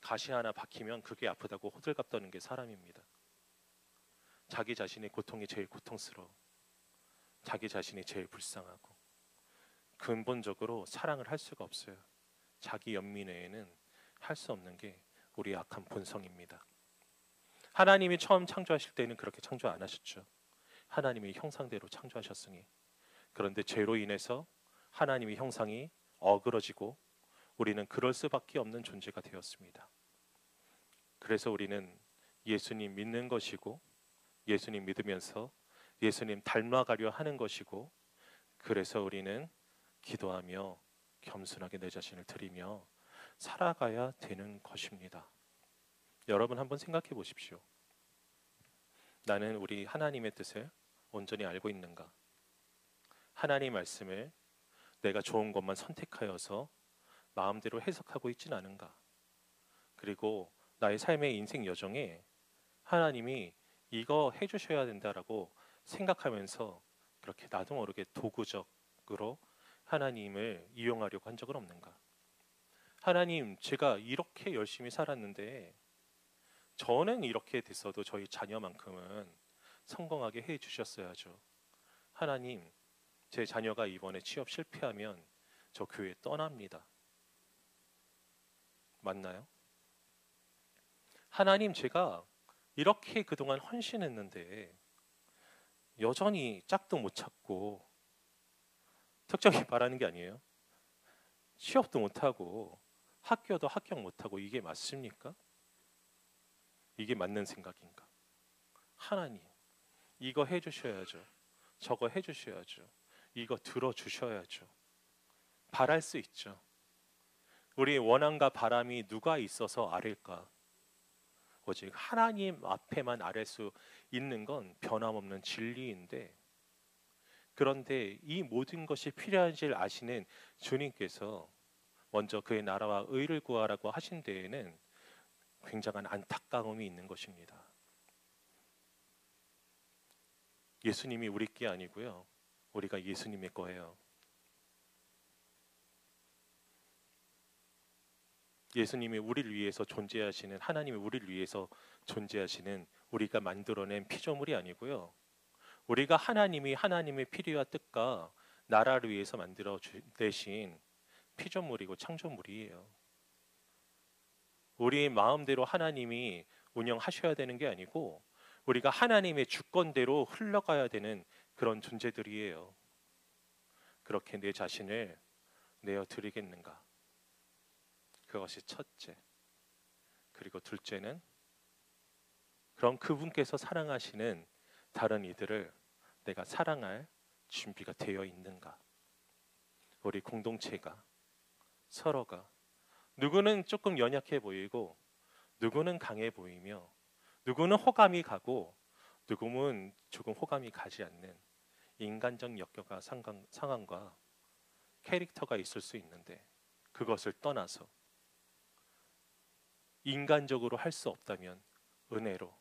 가시 하나 박히면 그게 아프다고 호들갑 떠는 게 사람입니다. 자기 자신의 고통이 제일 고통스러워, 자기 자신이 제일 불쌍하고, 근본적으로 사랑을 할 수가 없어요. 자기 연민 외에는 할 수 없는 게 우리 악한 본성입니다. 하나님이 처음 창조하실 때는 그렇게 창조 안 하셨죠. 하나님이 형상대로 창조하셨으니. 그런데 죄로 인해서 하나님의 형상이 어그러지고 우리는 그럴 수밖에 없는 존재가 되었습니다. 그래서 우리는 예수님 믿는 것이고, 예수님 믿으면서 예수님 닮아가려 하는 것이고, 그래서 우리는 기도하며 겸손하게 내 자신을 드리며 살아가야 되는 것입니다. 여러분 한번 생각해 보십시오. 나는 우리 하나님의 뜻을 온전히 알고 있는가? 하나님 말씀을 내가 좋은 것만 선택하여서 마음대로 해석하고 있진 않은가? 그리고 나의 삶의 인생 여정에 하나님이 이거 해주셔야 된다라고 생각하면서 그렇게 나도 모르게 도구적으로 하나님을 이용하려고 한 적은 없는가? 하나님, 제가 이렇게 열심히 살았는데 저는 이렇게 됐어도 저희 자녀만큼은 성공하게 해주셨어야죠. 하나님, 제 자녀가 이번에 취업 실패하면 저 교회 떠납니다. 맞나요? 하나님, 제가 이렇게 그동안 헌신했는데 여전히 짝도 못 찾고, 특정히 말하는 게 아니에요. 취업도 못하고 학교도 합격 못하고, 이게 맞습니까? 이게 맞는 생각인가? 하나님, 이거 해주셔야죠. 저거 해주셔야죠. 이거 들어주셔야죠. 바랄 수 있죠. 우리 원함과 바람이 누가 있어서 아릴까? 오직 하나님 앞에만 아릴 수 있는 건 변함없는 진리인데, 그런데 이 모든 것이 필요한 줄 아시는 주님께서 먼저 그의 나라와 의를 구하라고 하신 데에는 굉장한 안타까움이 있는 것입니다. 예수님이 우리 게 아니고요, 우리가 예수님의 거예요. 예수님이 우리를 위해서 존재하시는, 하나님이 우리를 위해서 존재하시는 우리가 만들어낸 피조물이 아니고요, 우리가 하나님이 하나님의 필요와 뜻과 나라를 위해서 만들어 내신 피조물이고 창조물이에요. 우리 마음대로 하나님이 운영하셔야 되는 게 아니고 우리가 하나님의 주권대로 흘러가야 되는 그런 존재들이에요. 그렇게 내 자신을 내어 드리겠는가? 그것이 첫째. 그리고 둘째는, 그럼 그분께서 사랑하시는 다른 이들을 내가 사랑할 준비가 되어 있는가? 우리 공동체가, 서로가, 누구는 조금 연약해 보이고 누구는 강해 보이며 누구는 호감이 가고 누구는 조금 호감이 가지 않는 인간적 역경과 상황과 캐릭터가 있을 수 있는데, 그것을 떠나서 인간적으로 할 수 없다면 은혜로,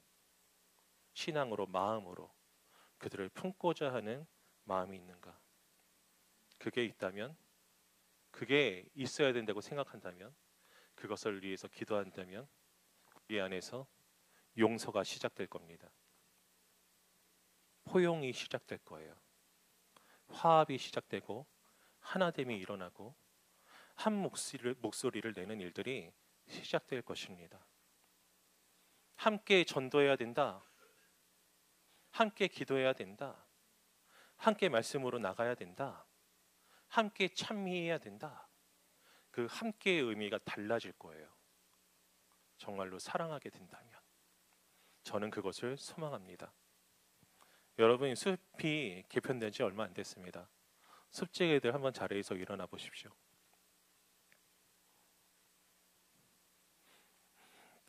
신앙으로, 마음으로 그들을 품고자 하는 마음이 있는가? 그게 있다면, 그게 있어야 된다고 생각한다면, 그것을 위해서 기도한다면 이 안에서 용서가 시작될 겁니다. 포용이 시작될 거예요. 화합이 시작되고 하나됨이 일어나고 한 목소리를 내는 일들이 시작될 것입니다. 함께 전도해야 된다. 함께 기도해야 된다. 함께 말씀으로 나가야 된다. 함께 찬미해야 된다. 그 함께의 의미가 달라질 거예요. 정말로 사랑하게 된다면. 저는 그것을 소망합니다. 여러분, 숲이 개편된 지 얼마 안 됐습니다. 숲지기들 한번 자리에서 일어나 보십시오.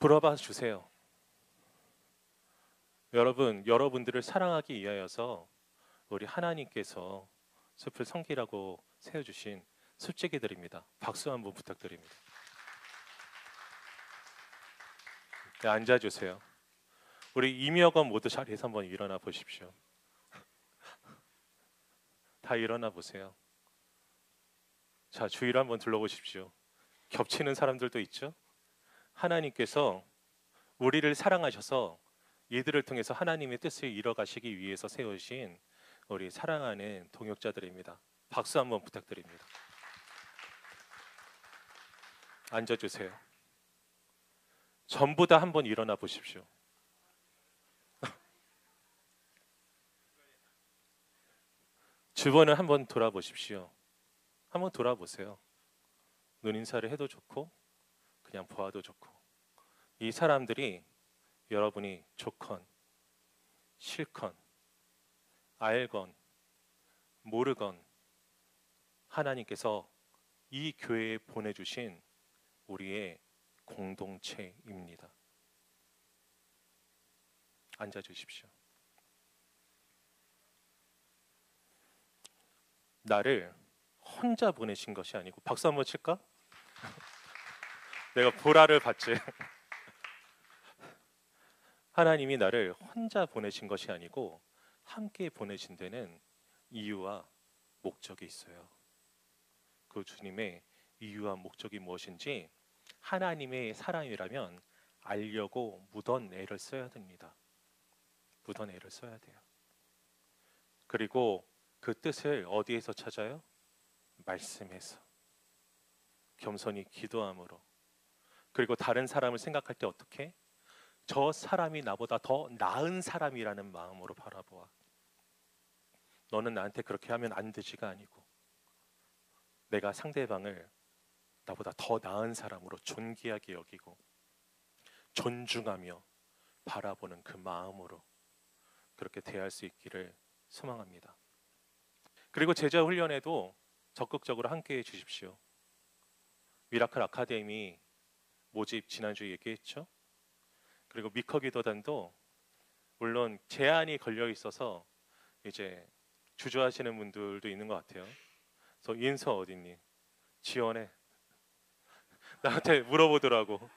불어봐 주세요. 여러분들을 사랑하기 위하여서 우리 하나님께서 숲을 섬기라고 세워주신 숲지기들입니다. 박수 한번 부탁드립니다. 네, 앉아주세요. 우리 임여건 모두 자리에서 한번 일어나 보십시오. 다 일어나 보세요. 자, 주위를 한번 둘러보십시오. 겹치는 사람들도 있죠? 하나님께서 우리를 사랑하셔서 이들을 통해서 하나님의 뜻을 이뤄가시기 위해서 세우신 우리 사랑하는 동역자들입니다. 박수 한번 부탁드립니다. 앉아주세요. 전부 다 한번 일어나 보십시오. 주변을 한번 돌아보십시오. 한번 돌아보세요. 눈인사를 해도 좋고 그냥 보아도 좋고, 이 사람들이 여러분이 좋건 싫건 알건 모르건 하나님께서 이 교회에 보내주신 우리의 공동체입니다. 앉아주십시오. 나를 혼자 보내신 것이 아니고, 박수 한번 칠까? 내가 보라를 받지. 하나님이 나를 혼자 보내신 것이 아니고 함께 보내신 데는 이유와 목적이 있어요. 그 주님의 이유와 목적이 무엇인지 하나님의 사람이라면 알려고 무던 애를 써야 됩니다. 무던 애를 써야 돼요. 그리고 그 뜻을 어디에서 찾아요? 말씀에서. 겸손히 기도함으로. 그리고 다른 사람을 생각할 때 어떻게? 저 사람이 나보다 더 나은 사람이라는 마음으로 바라보아. 너는 나한테 그렇게 하면 안 되지가 아니고, 내가 상대방을 나보다 더 나은 사람으로 존귀하게 여기고 존중하며 바라보는 그 마음으로 그렇게 대할 수 있기를 소망합니다. 그리고 제자 훈련에도 적극적으로 함께해 주십시오. 미라클 아카데미 모집 지난주에 얘기했죠. 그리고 미커기도단도 물론 제한이 걸려 있어서 이제 주저하시는 분들도 있는 것 같아요. 그래서 인서 어디니? 지원해. 나한테 물어보더라고.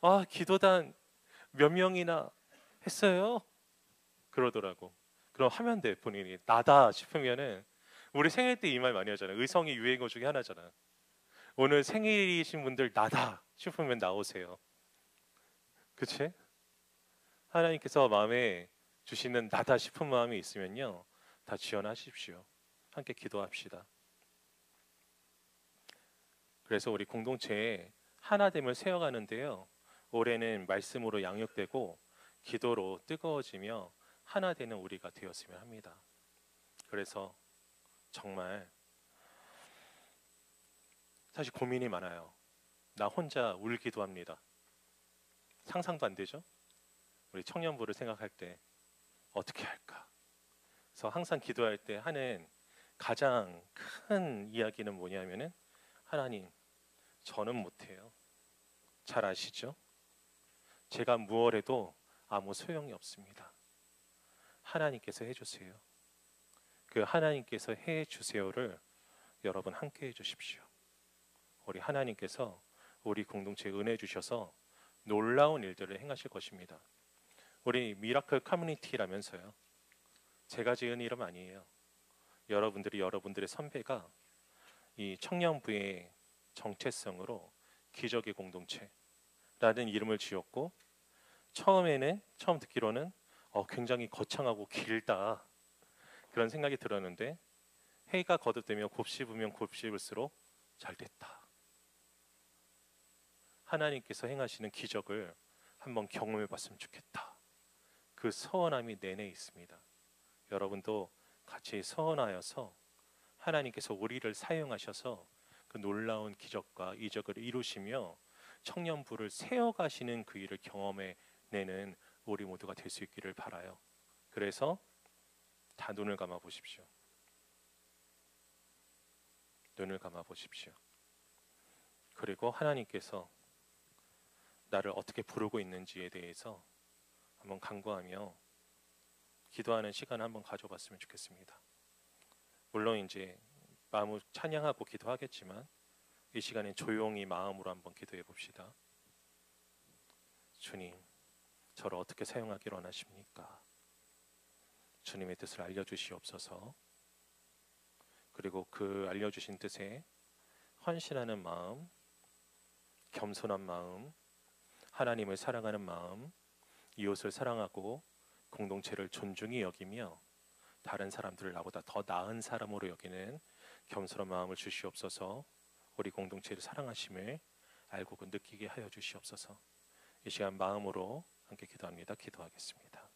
아, 기도단 몇 명이나 했어요? 그러더라고. 그럼 하면 돼. 본인이 나다 싶으면은 우리 생일 때 이 말 많이 하잖아요. 의성이 유행어 중에 하나잖아. 오늘 생일이신 분들 나다 싶으면 나오세요. 그치? 하나님께서 마음에 주시는 나다 싶은 마음이 있으면요, 다 지원하십시오. 함께 기도합시다. 그래서 우리 공동체에 하나됨을 세워가는데요, 올해는 말씀으로 양육되고 기도로 뜨거워지며 하나 되는 우리가 되었으면 합니다. 그래서 정말 사실 고민이 많아요. 나 혼자 울기도 합니다. 상상도 안 되죠? 우리 청년부를 생각할 때 어떻게 할까? 그래서 항상 기도할 때 하는 가장 큰 이야기는 뭐냐면은, 하나님, 저는 못해요. 잘 아시죠? 제가 무얼 해도 아무 소용이 없습니다. 하나님께서 해주세요. 그 하나님께서 해주세요를 여러분 함께 해주십시오. 우리 하나님께서 우리 공동체에 은혜 주셔서 놀라운 일들을 행하실 것입니다. 우리 미라클 커뮤니티라면서요. 제가 지은 이름 아니에요. 여러분들이 여러분들의 선배가 이 청년부의 정체성으로 기적의 공동체라는 이름을 지었고, 처음 듣기로는 굉장히 거창하고 길다 그런 생각이 들었는데, 해가 거듭되며 곱씹으면 곱씹을수록 잘 됐다. 하나님께서 행하시는 기적을 한번 경험해 봤으면 좋겠다. 그 서원함이 내내 있습니다. 여러분도 같이 서원하여서 하나님께서 우리를 사용하셔서 그 놀라운 기적과 이적을 이루시며 청년부를 세워가시는 그 일을 경험해내는 우리 모두가 될 수 있기를 바라요. 그래서 다 눈을 감아 보십시오. 눈을 감아 보십시오. 그리고 하나님께서 나를 어떻게 부르고 있는지에 대해서 한번 간구하며 기도하는 시간을 한번 가져봤으면 좋겠습니다. 물론 이제 마음을 찬양하고 기도하겠지만 이 시간에 조용히 마음으로 한번 기도해 봅시다. 주님, 저를 어떻게 사용하기를 원하십니까? 주님의 뜻을 알려주시옵소서. 그리고 그 알려주신 뜻에 헌신하는 마음, 겸손한 마음, 하나님을 사랑하는 마음, 이웃을 사랑하고 공동체를 존중히 여기며 다른 사람들을 나보다 더 나은 사람으로 여기는 겸손한 마음을 주시옵소서. 우리 공동체를 사랑하심을 알고 느끼게 하여 주시옵소서. 이 시간 마음으로 함께 기도합니다. 기도하겠습니다.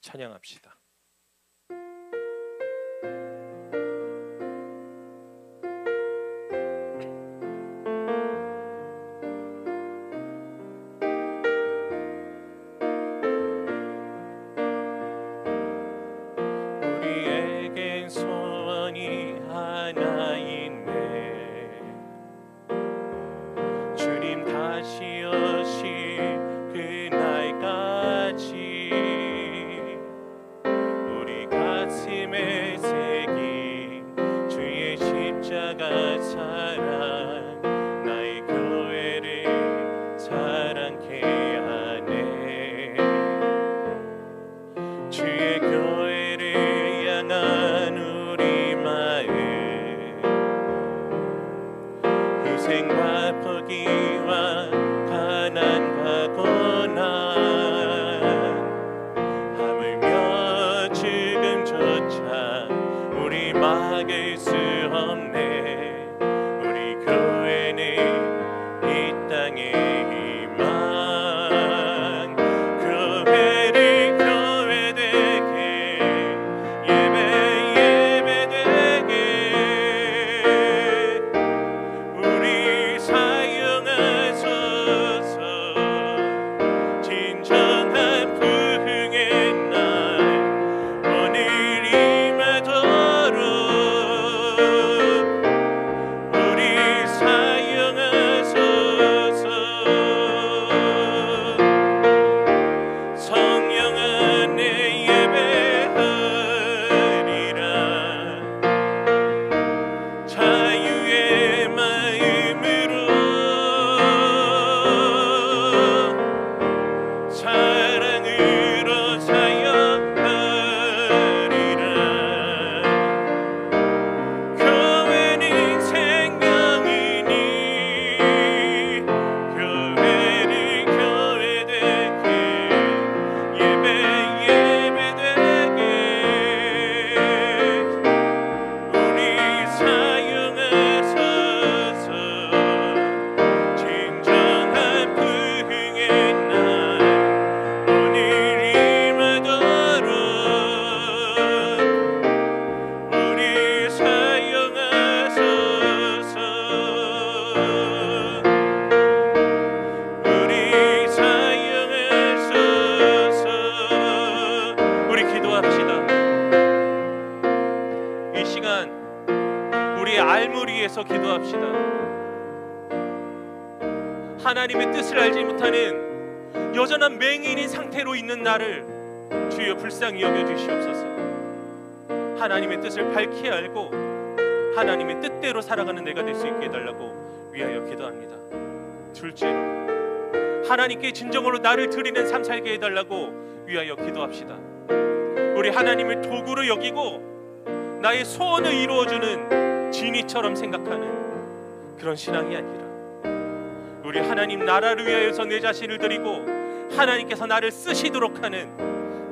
찬양합시다. 우리에겐 소원이 하나 있네. 주님 다시 오실 그날까지 가슴에 새긴 주의 십자가 사랑, 나의 교회를 사랑케 하네. 주의 교회를 향한 우리 마음, 희생과 포기와 가난과 고난, 하물며 수 없네. 우리 교회는 이 땅에 이만 교회를 교회되게 예배되게 우리 사용하소서. 진정한 부흥의 날 오늘 임하도록 우리 사용하소서. 성령 안에 예배하리라. 자유의 마음으로 사랑으로 사역하리라. 교회는 생명이니 교회를 교회되게 예배되게 우리 사용하소서. 진정한 부흥의 날 오늘 임하도록 우리 사용하소서. 우리 사용하소서. 우리 기도합시다. 이 시간 우리의 알물 위에서 기도합시다. 하나님의 뜻을 알지 못하는 여전한 맹인인 상태로 있는 나를 주여 불쌍히 여겨주시옵소서. 하나님의 뜻을 밝히 알고 하나님의 뜻대로 살아가는 내가 될 수 있게 해달라고 위하여 기도합니다. 둘째로 하나님께 진정으로 나를 드리는 삶 살게 해달라고 위하여 기도합시다. 우리 하나님을 도구로 여기고 나의 소원을 이루어주는 진이처럼 생각하는 그런 신앙이 아니라 우리 하나님 나라를 위하여서 내 자신을 드리고 하나님께서 나를 쓰시도록 하는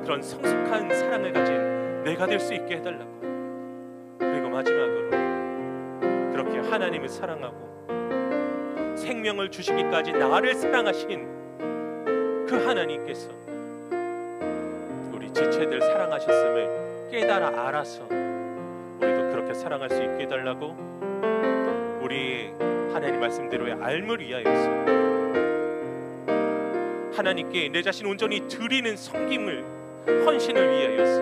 그런 성숙한 사랑을 가진 내가 될 수 있게 해달라고. 그리고 마지막으로 그렇게 하나님을 사랑하고 생명을 주시기까지 나를 사랑하신 그 하나님께서 우리 지체들 사랑하셨음을 깨달아 알아서 우리도 그렇게 사랑할 수 있게 해달라고 우리 하나님 말씀대로의 알물 위하여서 하나님께 내 자신 온전히 드리는 섬김을 헌신을 위하여서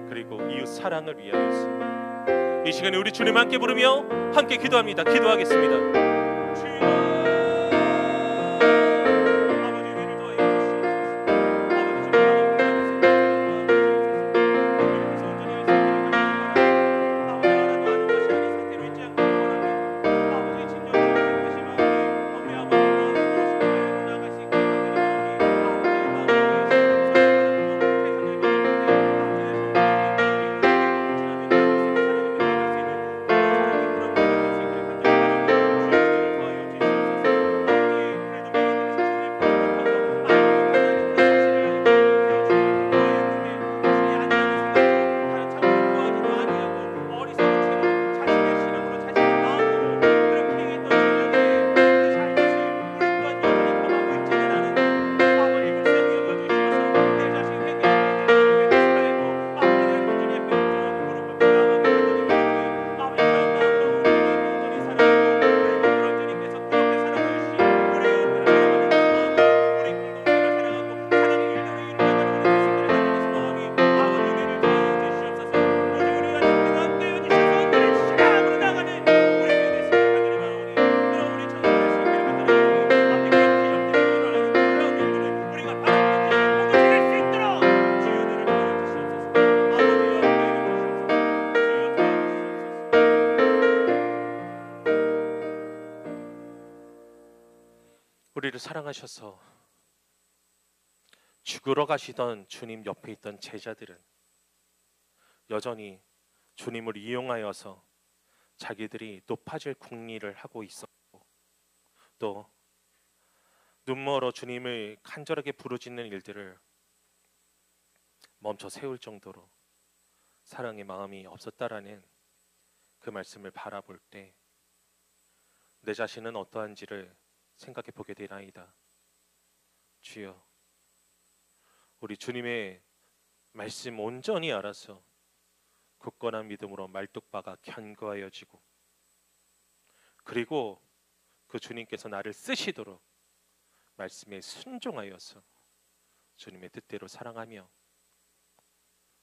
그리고 이웃 사랑을 위하여서 이 시간에 우리 주님 함께 부르며 함께 기도합니다. 기도하겠습니다. 우리를 사랑하셔서 죽으러 가시던 주님 옆에 있던 제자들은 여전히 주님을 이용하여서 자기들이 높아질 궁리를 하고 있었고 또 눈멀어 주님을 간절하게 부르짖는 일들을 멈춰 세울 정도로 사랑의 마음이 없었다라는 그 말씀을 바라볼 때 내 자신은 어떠한지를 생각해 보게 되나이다. 주여, 우리 주님의 말씀 온전히 알아서 굳건한 믿음으로 말뚝박아 견고하여지고, 그리고 그 주님께서 나를 쓰시도록 말씀에 순종하여서 주님의 뜻대로 사랑하며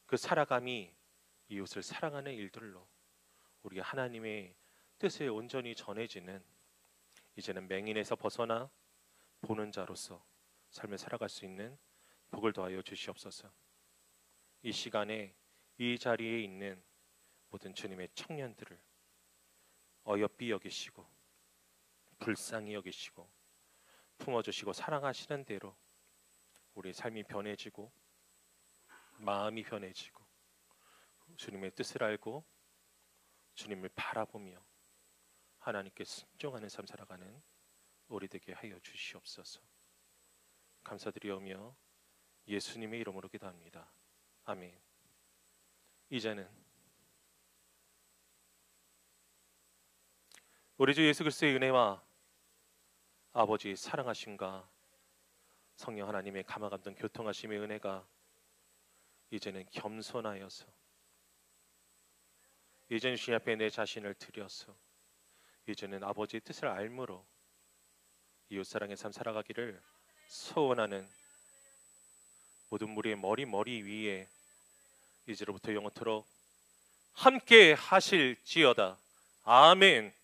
그 살아감이 이웃을 사랑하는 일들로 우리 하나님의 뜻에 온전히 전해지는, 이제는 맹인에서 벗어나 보는 자로서 삶을 살아갈 수 있는 복을 더하여 주시옵소서. 이 시간에 이 자리에 있는 모든 주님의 청년들을 어여삐 여기시고 불쌍히 여기시고 품어주시고 사랑하시는 대로 우리 삶이 변해지고 마음이 변해지고 주님의 뜻을 알고 주님을 바라보며 하나님께 순종하는 삶 살아가는 우리 되게 하여 주시옵소서. 감사드리오며 예수님의 이름으로 기도합니다. 아멘. 이제는 우리 주 예수 그리스도의 은혜와 아버지의 사랑하심과 성령 하나님의 감화감동 교통하심의 은혜가 이제는 겸손하여서 이제는 주님 앞에 내 자신을 드려서 이제는 아버지의 뜻을 알므로 이웃사랑의 삶 살아가기를 소원하는 모든 무리의 머리 위에 이제로부터 영원토록 함께 하실지어다. 아멘.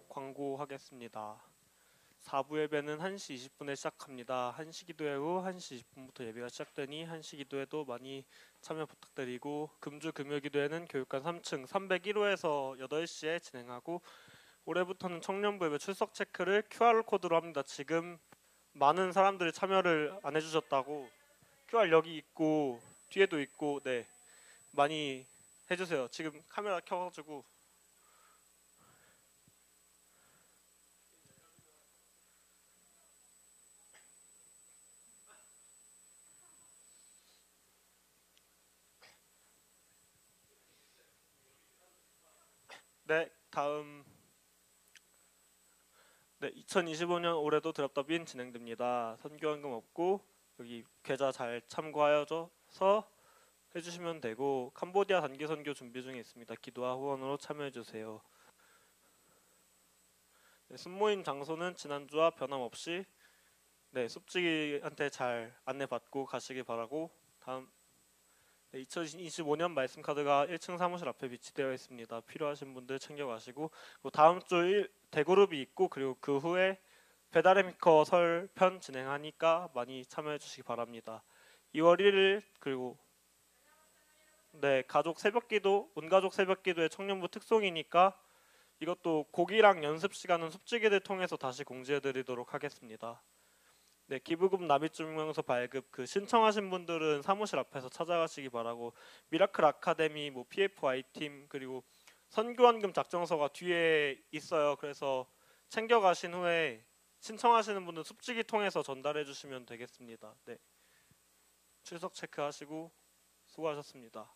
광고하겠습니다. 4부 예배는 1시 20분에 시작합니다. 1시 기도회 후 1시 20분부터 예배가 시작되니 1시 기도회도 많이 참여 부탁드리고, 금주 금요 기도회는 교육관 3층 301호에서 8시에 진행하고, 올해부터는 청년부 예배 출석 체크를 QR코드로 합니다. 지금 많은 사람들이 참여를 안 해주셨다고 QR 여기 있고 뒤에도 있고, 네, 많이 해주세요. 지금 카메라 켜가지고. 네, 다음. 네, 2025년 올해도 드랍더빈 진행됩니다. 선교원금 없고 여기 계좌 잘 참고하여서 해주시면 되고, 캄보디아 단기 선교 준비 중에 있습니다. 기도와 후원으로 참여해 주세요. 네, 순모임 장소는 지난주와 변함없이 숲지기한테 잘 안내받고 가시길 바라고, 다음 2025년 말씀 카드가 1층 사무실 앞에 비치되어 있습니다. 필요하신 분들 챙겨가시고, 다음 주 대그룹이 있고, 그리고 그 후에 배달의 미커 설편 진행하니까 많이 참여해 주시기 바랍니다. 2월 1일 그리고 가족 새벽기도, 온가족 새벽기도의 청년부 특송이니까 이것도 곡이랑 연습 시간은 숲지기들 통해서 다시 공지해드리도록 하겠습니다. 네, 기부금 납입증명서 발급 신청하신 분들은 사무실 앞에서 찾아가시기 바라고, 미라클 아카데미 PFI 팀 그리고 선교원금 작성서가 뒤에 있어요. 그래서 챙겨가신 후에 신청하시는 분은 숲지기 통해서 전달해 주시면 되겠습니다. 네, 출석 체크하시고 수고하셨습니다.